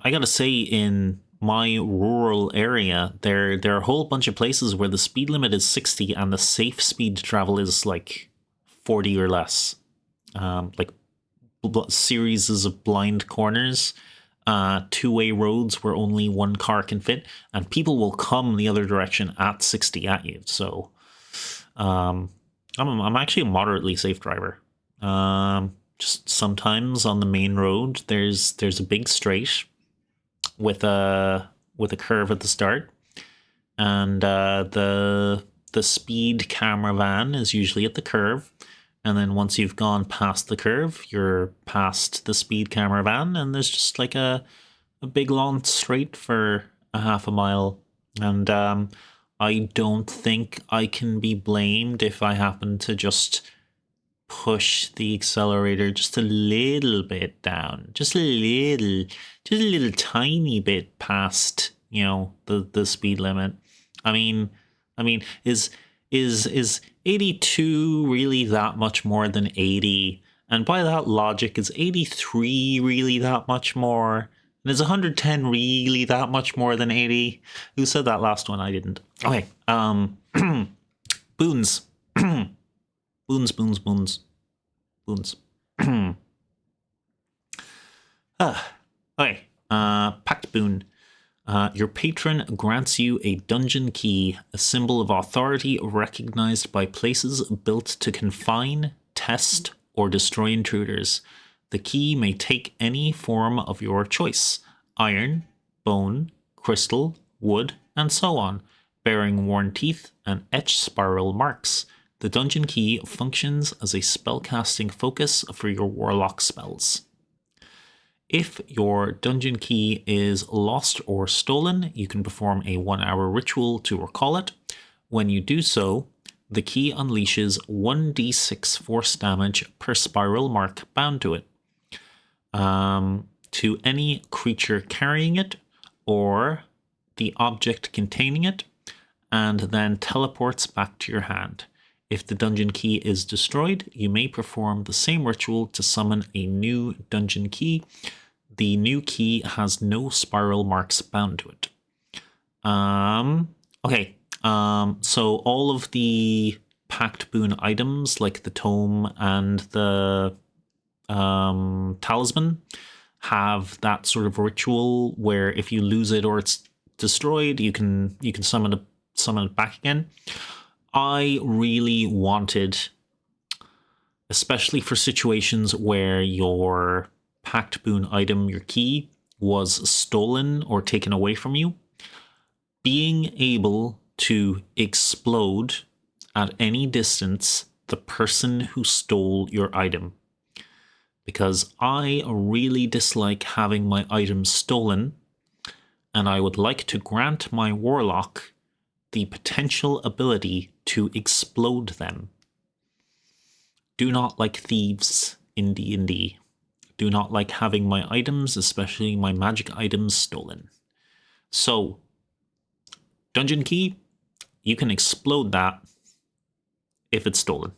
gotta say, in my rural area, there are a whole bunch of places where the speed limit is 60 and the safe speed to travel is like 40 or less. Like series of blind corners, two-way roads where only one car can fit, and people will come the other direction at 60 at you. So I'm actually a moderately safe driver. Just sometimes on the main road, there's a big straight with a curve at the start, and the speed camera van is usually at the curve, and then once you've gone past the curve, you're past the speed camera van, and there's just like a big long straight for a half a mile. And I don't think I can be blamed if I happen to just push the accelerator just a little bit down, just a little tiny bit past, you know, the speed limit. I mean, is 82 really that much more than 80? And by that logic, is 83 really that much more? And is 110 really that much more than 80? Who said that last one? I didn't. Okay. Boons. Boons. Okay. Pact Boon. Your patron grants you a dungeon key, a symbol of authority recognized by places built to confine, test, or destroy intruders. The key may take any form of your choice: iron, bone, crystal, wood, and so on, bearing worn teeth and etched spiral marks. The dungeon key functions as a spellcasting focus for your warlock spells. If your dungeon key is lost or stolen, you can perform a 1-hour ritual to recall it. When you do so, the key unleashes 1d6 force damage per spiral mark bound to it, to any creature carrying it or the object containing it, and then teleports back to your hand. If the dungeon key is destroyed, you may perform the same ritual to summon a new dungeon key. The new key has no spiral marks bound to it. Okay, so all of the Pact Boon items, like the Tome and the Talisman, have that sort of ritual where if you lose it or it's destroyed, you can summon it back again. I really wanted, especially for situations where your Pact Boon item, your key, was stolen or taken away from you, being able to explode at any distance the person who stole your item. Because I really dislike having my items stolen, and I would like to grant my warlock the potential ability to explode them. Do not like thieves in D&D. Do not like having my items, especially my magic items, stolen. So, dungeon key, you can explode that if it's stolen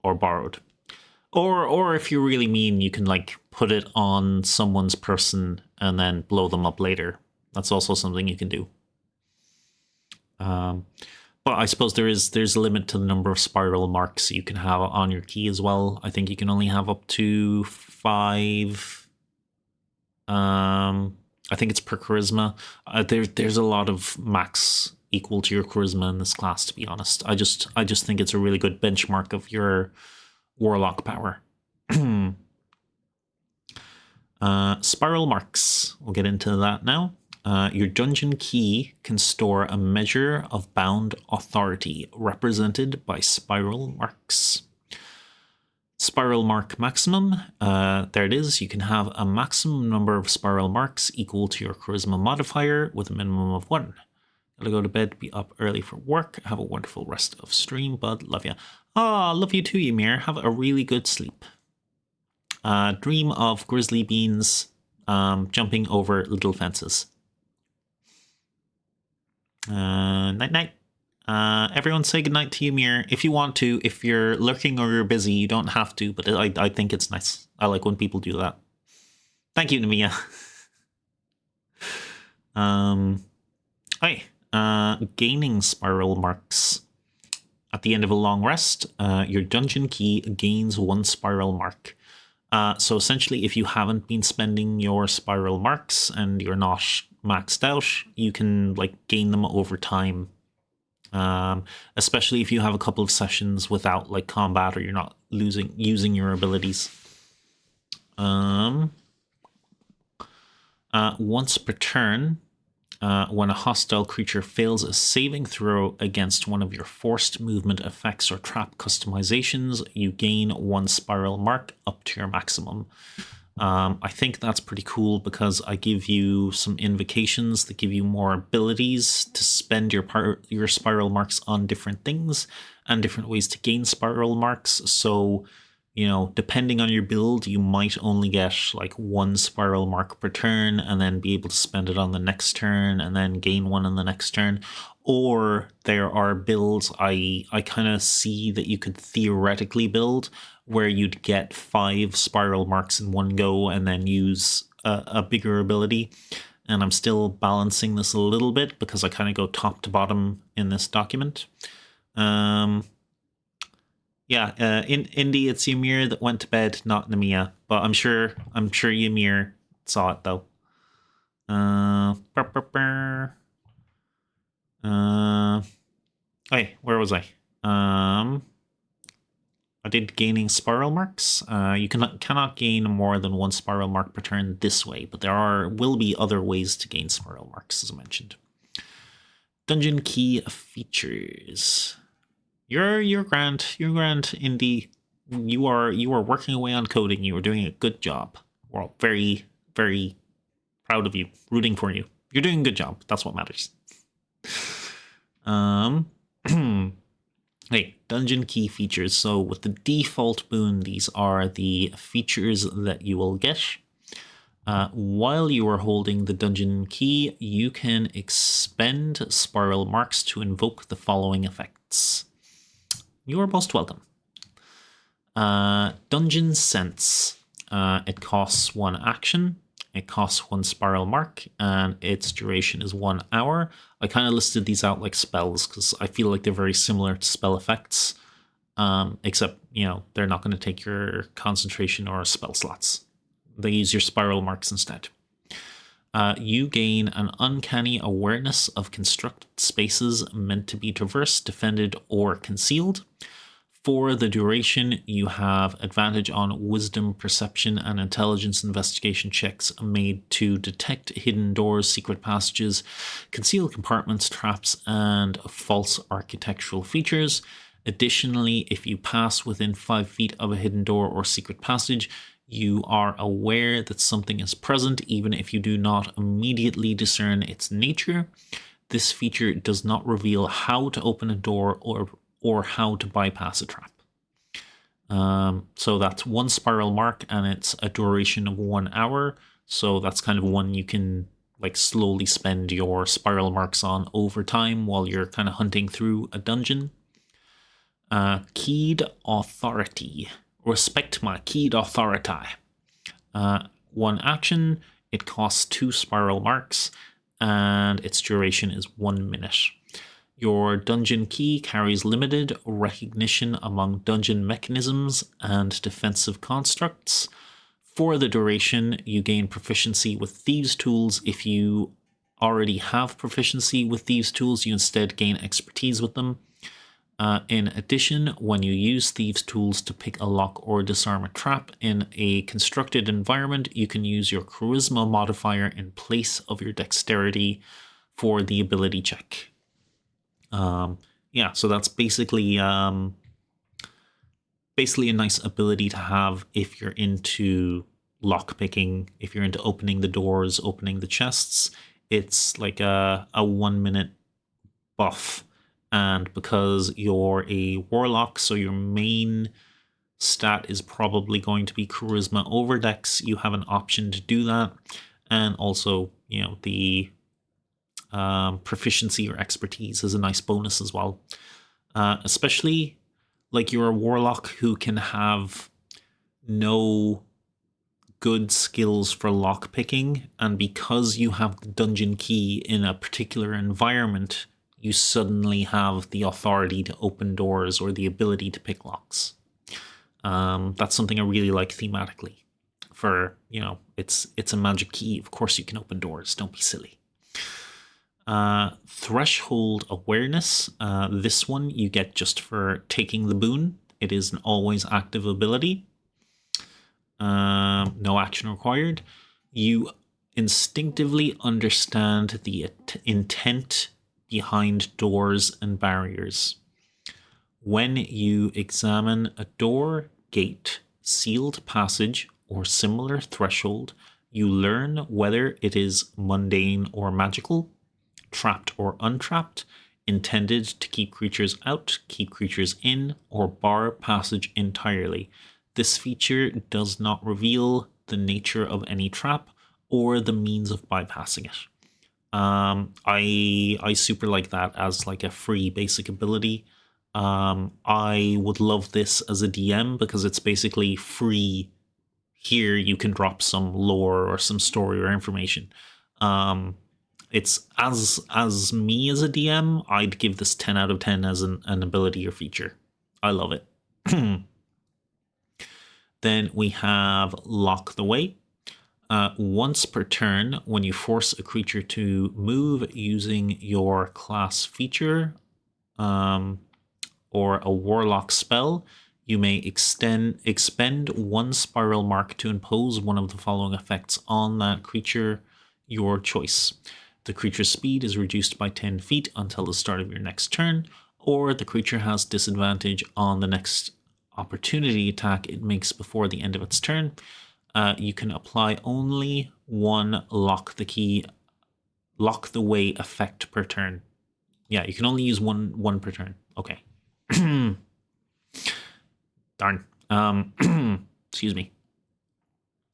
or borrowed. Or if you're really mean, you can like put it on someone's person and then blow them up later. That's also something you can do. But I suppose there's a limit to the number of spiral marks you can have on your key as well. I think you can only have up to 5. I think it's per charisma. There's a lot of max equal to your charisma in this class, to be honest. I just think it's a really good benchmark of your warlock power. Spiral marks. We'll get into that now. Your dungeon key can store a measure of bound authority represented by spiral marks. Spiral mark maximum. There it is. You can have a maximum number of spiral marks equal to your charisma modifier with a minimum of 1. Gotta go to bed, be up early for work. Have a wonderful rest of stream, bud. Love ya. Ah, love you too, Ymir. Have a really good sleep. Dream of grizzly beans jumping over little fences. Night night. Everyone say goodnight to Ymir if you want to. If you're lurking or you're busy, you don't have to, but I think it's nice. I like when people do that. Thank you, Namia. Gaining spiral marks. At the end of a long rest, your dungeon key gains 1 spiral mark. So essentially, if you haven't been spending your spiral marks and you're not maxed out, you can like gain them over time. Especially if you have a couple of sessions without like combat or you're not using your abilities. Once per turn, when a hostile creature fails a saving throw against one of your forced movement effects or trap customizations, you gain 1 spiral mark up to your maximum. I think that's pretty cool because I give you some invocations that give you more abilities to spend your spiral marks on different things and different ways to gain spiral marks. So, you know, depending on your build, you might only get like 1 spiral mark per turn and then be able to spend it on the next turn and then gain 1 on the next turn. Or there are builds I kind of see that you could theoretically build where you'd get 5 spiral marks in one go and then use a bigger ability. And I'm still balancing this a little bit because I kind of go top to bottom in this document. In Indy, it's Ymir that went to bed, not Namia. But I'm sure Ymir saw it though. Hey, where was I? I did gaining spiral marks. You cannot gain more than one spiral mark per turn this way, but will be other ways to gain spiral marks, as I mentioned. Dungeon key features. You're grand, Indy. You are working away on coding. You are doing a good job. We're all very, very proud of you, rooting for you. You're doing a good job. That's what matters. Hey, dungeon key features. So with the default boon, these are the features that you will get. While you are holding the dungeon key, you can expend spiral marks to invoke the following effects. You are most welcome. Dungeon Sense. It costs 1 action. It costs 1 spiral mark, and its duration is 1 hour. I kind of listed these out like spells because I feel like they're very similar to spell effects, except, they're not going to take your concentration or spell slots. They use your spiral marks instead. You gain an uncanny awareness of constructed spaces meant to be traversed, defended, or concealed. For the duration, you have advantage on wisdom, perception, and intelligence investigation checks made to detect hidden doors, secret passages, concealed compartments, traps, and false architectural features. Additionally, if you pass within 5 feet of a hidden door or secret passage, you are aware that something is present, even if you do not immediately discern its nature. This feature does not reveal how to open a door or how to bypass a trap. So that's 1 spiral mark, and it's a duration of 1 hour. So that's kind of one you can slowly spend your spiral marks on over time while you're kind of hunting through a dungeon. Keyed Authority. Respect my keyed authority. 1 action. It costs 2 spiral marks, and its duration is 1 minute. Your dungeon key carries limited recognition among dungeon mechanisms and defensive constructs. For the duration, you gain proficiency with Thieves' Tools. If you already have proficiency with Thieves' Tools, you instead gain expertise with them. In addition, when you use Thieves' Tools to pick a lock or disarm a trap in a constructed environment, you can use your Charisma modifier in place of your Dexterity for the ability check. So that's basically a nice ability to have if you're into lock picking, if you're into opening the doors, opening the chests. It's like a 1 minute buff, and because you're a warlock, so your main stat is probably going to be charisma over dex, you have an option to do that. And also, the proficiency or expertise is a nice bonus as well, especially you're a warlock who can have no good skills for lock picking, and because you have the dungeon key in a particular environment, you suddenly have the authority to open doors or the ability to pick locks. That's something I really like thematically. For it's a magic key, of course you can open doors, don't be silly. Threshold Awareness. This one you get just for taking the boon. It is an always active ability. No action required. You instinctively understand the intent behind doors and barriers. When you examine a door, gate, sealed passage, or similar threshold, you learn whether it is mundane or magical, trapped or untrapped, intended to keep creatures out, keep creatures in, or bar passage entirely. This feature does not reveal the nature of any trap or the means of bypassing it. I super like that as a free basic ability. I would love this as a DM because it's basically free. Here you can drop some lore or some story or information. It's as me as a DM, I'd give this 10 out of 10 as an ability or feature. I love it. Then we have Lock the Way. Once per turn, when you force a creature to move using your class feature or a warlock spell, you may expend one spiral mark to impose one of the following effects on that creature, your choice. The creature's speed is reduced by 10 feet until the start of your next turn, or the creature has disadvantage on the next opportunity attack it makes before the end of its turn. You can apply only one lock the way effect per turn. Yeah, you can only use one per turn. Okay. Darn. Excuse me.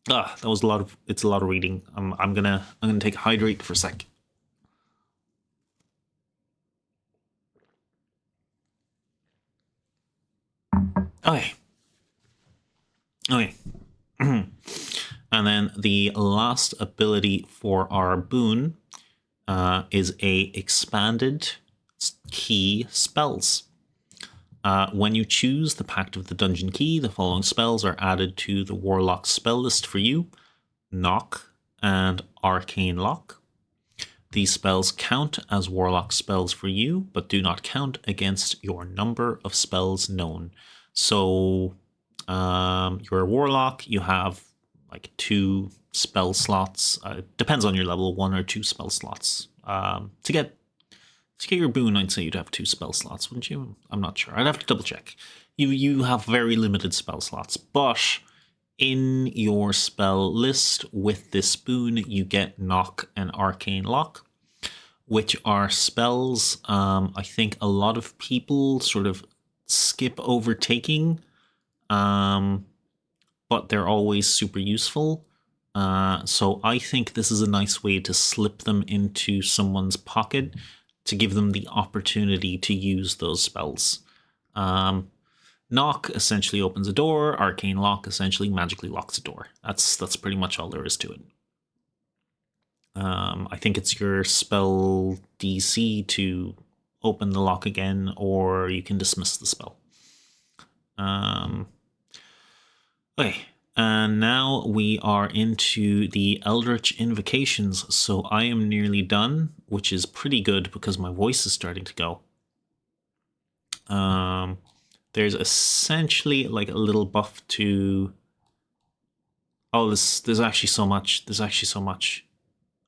That was a lot of reading. I'm gonna take a hydrate for a sec. Okay. And then the last ability for our boon is a expanded key spells. When you choose the Pact of the Dungeon Key, the following spells are added to the Warlock spell list for you: Knock and Arcane Lock. These spells count as Warlock spells for you, but do not count against your number of spells known. So, you're a Warlock, you have like 2 spell slots. Depends on your level, 1 or 2 spell slots. To get your boon, I'd say you'd have 2 spell slots, wouldn't you? I'm not sure. I'd have to double check. You have very limited spell slots, but in your spell list with this boon, you get Knock and Arcane Lock, which are spells I think a lot of people sort of skip over taking, but they're always super useful. So I think this is a nice way to slip them into someone's pocket to give them the opportunity to use those spells. Knock essentially opens a door. Arcane Lock essentially magically locks a door. That's pretty much all there is to it. I think it's your spell DC to open the lock again, or you can dismiss the spell. Okay, and now we are into the Eldritch Invocations. So I am nearly done, which is pretty good because my voice is starting to go. There's essentially like a little buff to... Oh, there's actually so much. There's actually so much.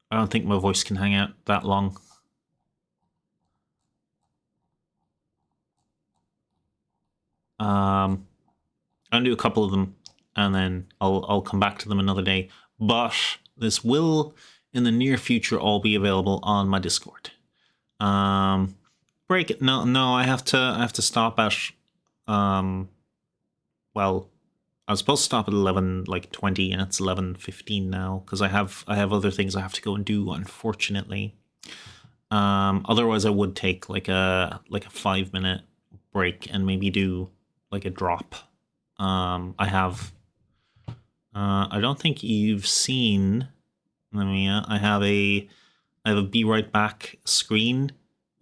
I don't think my voice can hang out that long. I'll do a couple of them, and then I'll come back to them another day. But this will, in the near future, all be available on my Discord. Break it. No, I have to stop at well, I was supposed to stop at 11:20, and it's 11:15 now because I have other things I have to go and do, unfortunately. Otherwise I would take like a 5-minute break and maybe do like a drop. I don't think you've seen, I have a be right back screen,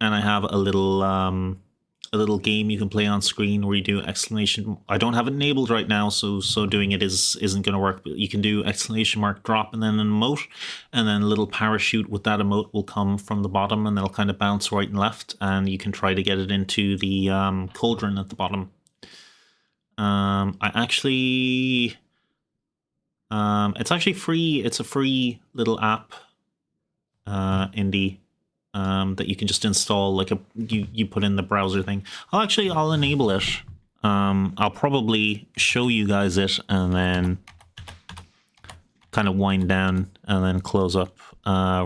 and I have a little game you can play on screen where you do exclamation. I don't have it enabled right now, so doing it isn't going to work. But you can do exclamation mark drop and then an emote, and then a little parachute with that emote will come from the bottom, and they'll kind of bounce right and left, and you can try to get it into the cauldron at the bottom. It's actually free. It's a free little app, indie. That you can just install, like you put in the browser thing. I'll enable it. I'll probably show you guys it and then kind of wind down and then close up.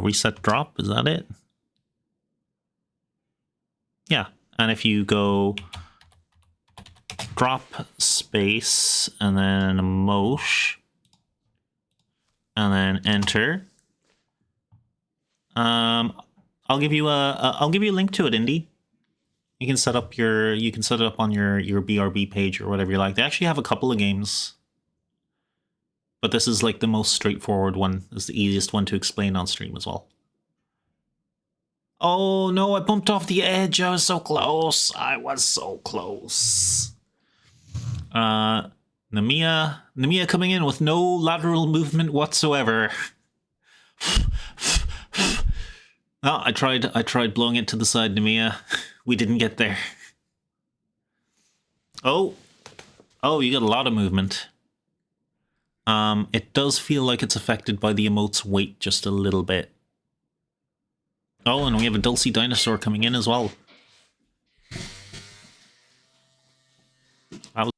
Reset drop, is that it? Yeah, and if you go drop space and then emote and then enter, I'll give you a link to it, Indy. You can set it up on your BRB page or whatever you like. They actually have a couple of games, but this is like the most straightforward one. It's the easiest one to explain on stream as well. Oh no, I bumped off the edge. I was so close. Namiya coming in with no lateral movement whatsoever. Oh, I tried blowing it to the side, Namiya. We didn't get there. Oh, you got a lot of movement. It does feel like it's affected by the emote's weight just a little bit. Oh, and we have a Dulcie dinosaur coming in as well. That was...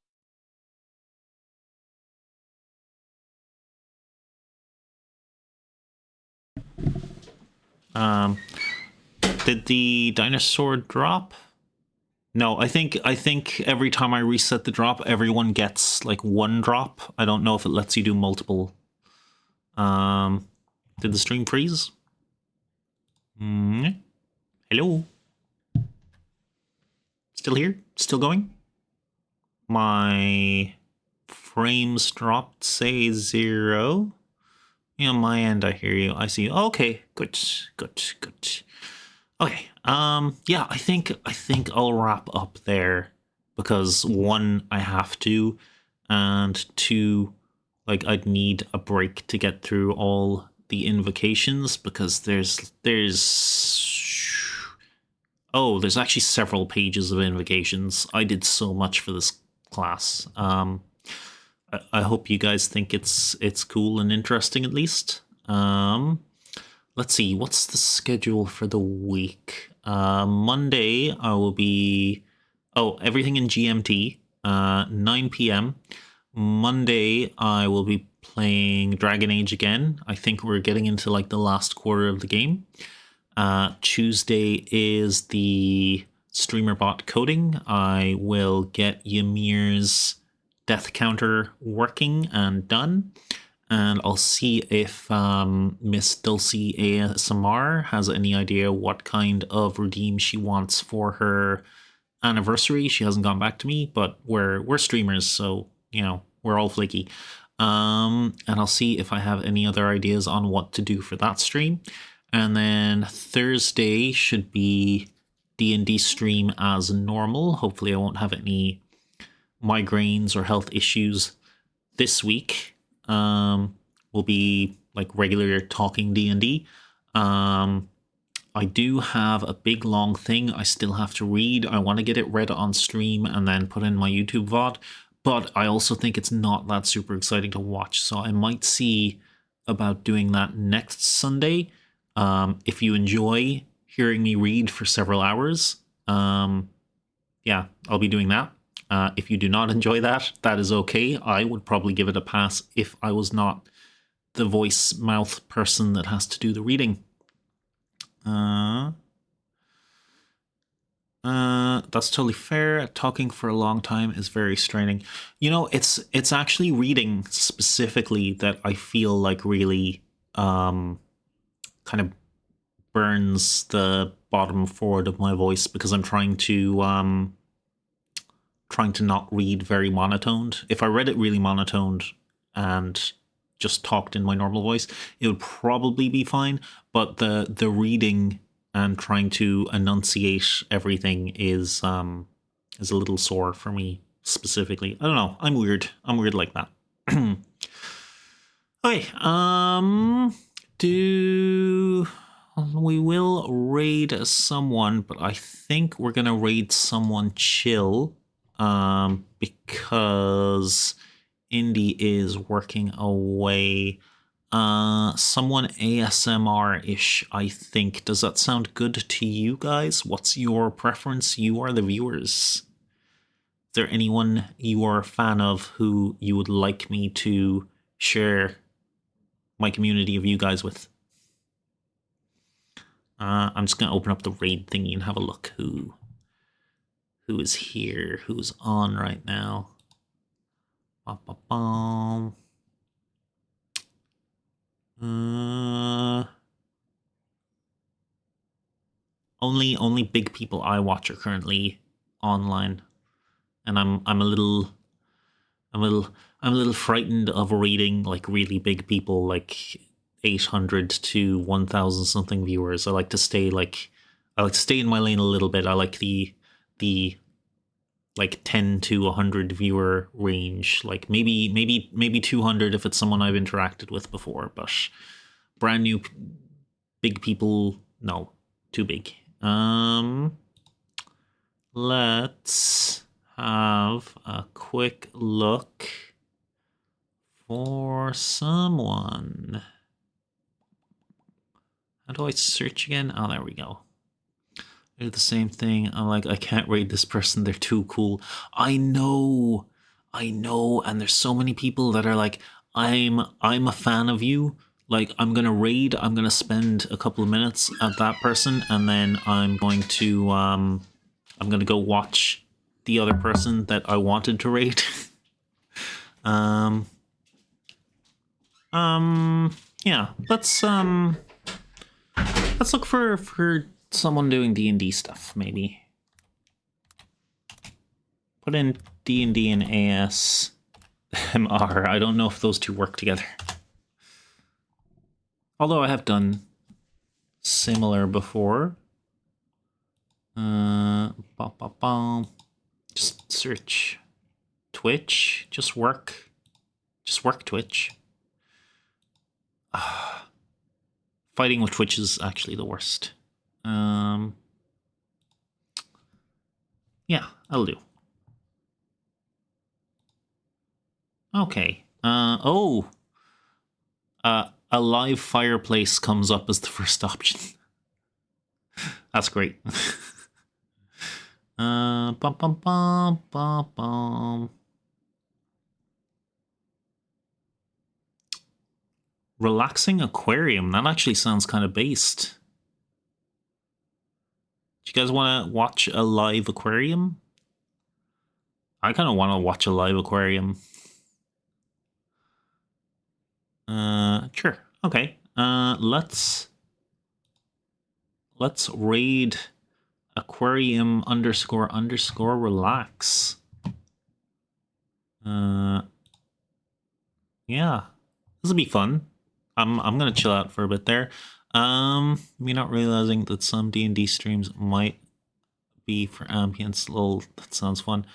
Did the dinosaur drop? No, I think every time I reset the drop, everyone gets like one drop. I don't know if it lets you do multiple. Did the stream freeze? Hello? Still here? Still going? My frames dropped, say 0. Yeah, on my end, I hear you. I see. Okay, good. Okay. Yeah, I think I'll wrap up there because 1, I have to, and 2, like I'd need a break to get through all the invocations because there's actually several pages of invocations. I did so much for this class. I hope you guys think it's cool and interesting at least. Let's see, what's the schedule for the week? Monday I will be everything in GMT, 9 p.m. Monday I will be playing Dragon Age again. I think we're getting into like the last quarter of the game. Tuesday is the streamer bot coding. I will get Ymir's death counter working and done, and I'll see if Miss Dulcie ASMR has any idea what kind of redeem she wants for her anniversary. She hasn't gone back to me, but we're streamers, so you know we're all flaky. And I'll see if I have any other ideas on what to do for that stream. And then Thursday should be D&D stream as normal. Hopefully I won't have any migraines or health issues this week. Will be like regular talking D&D. I do have a big long thing I still have to read. I want to get it read on stream and then put in my YouTube VOD. But I also think it's not that super exciting to watch. So I might see about doing that next Sunday. If you enjoy hearing me read for several hours, yeah, I'll be doing that. If you do not enjoy that, that is okay. I would probably give it a pass if I was not the voice mouth person that has to do the reading. That's totally fair. Talking for a long time is very straining. You know, it's actually reading specifically that I feel like really kind of burns the bottom forward of my voice because I'm trying to not read very monotoned. If I read it really monotoned and just talked in my normal voice, it would probably be fine. But the reading and trying to enunciate everything is a little sore for me specifically. I don't know. I'm weird. I'm weird like that. Okay. We will raid someone, but I think we're gonna raid someone chill. Because Indy is working away. Someone ASMR-ish, I think. Does that sound good to you guys? What's your preference? You are the viewers. Is there anyone you are a fan of who you would like me to share my community of you guys with? I'm just going to open up the raid thingy and have a look who is here, who's on right now. Only big people I watch are currently online, and I'm a little frightened of reading like really big people, like 800 to 1,000 something viewers. I like to stay in my lane a little bit. I like the like 10 to 100 viewer range, like maybe 200 if it's someone I've interacted with before, but brand new big people, no, too big. Let's have a quick look for someone. How do I search again? Oh, there we go. Do the same thing. I'm like, I can't raid this person. They're too cool. I know. And there's so many people that are like, I'm a fan of you. Like, I'm gonna raid. I'm gonna spend a couple of minutes at that person, and then I'm going to I'm gonna go watch the other person that I wanted to raid. Yeah. Let's look for someone doing D&D stuff, maybe. Put in D&D and ASMR. I don't know if those two work together. Although I have done similar before. Just search Twitch. Just work Twitch. Fighting with Twitch is actually the worst. Yeah, that'll do. Okay. A live fireplace comes up as the first option. That's great. Bum, bum, bum, bum, bum. Relaxing aquarium. That actually sounds kind of based. Do you guys want to watch a live aquarium? I kind of want to watch a live aquarium. Sure. Okay. Let's raid aquarium _ relax. Yeah. This will be fun. I'm gonna chill out for a bit there. Me not realizing that some D&D streams might be for ambience. Lol, that sounds fun.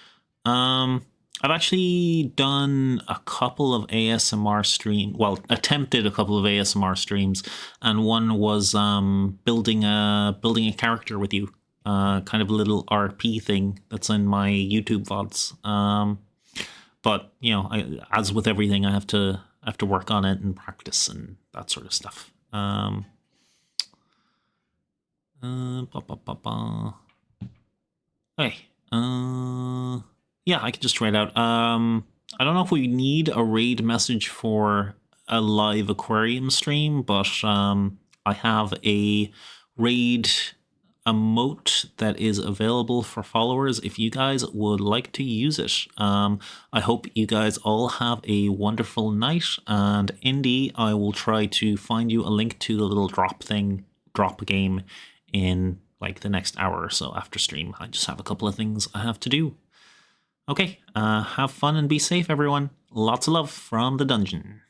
I've actually done a couple of ASMR streams. Well, attempted a couple of ASMR streams, and one was building a character with you. Kind of a little RP thing that's in my YouTube VODs. But you know, as with everything, I have to work on it and practice and that sort of stuff. Okay. Yeah, I could just write out. I don't know if we need a raid message for a live aquarium stream, but I have a raid emote that is available for followers if you guys would like to use it. I hope you guys all have a wonderful night, and Indy, I will try to find you a link to the little drop game in like the next hour or so after stream. I just have a couple of things I have to do. Okay, have fun and be safe, everyone. Lots of love from the dungeon.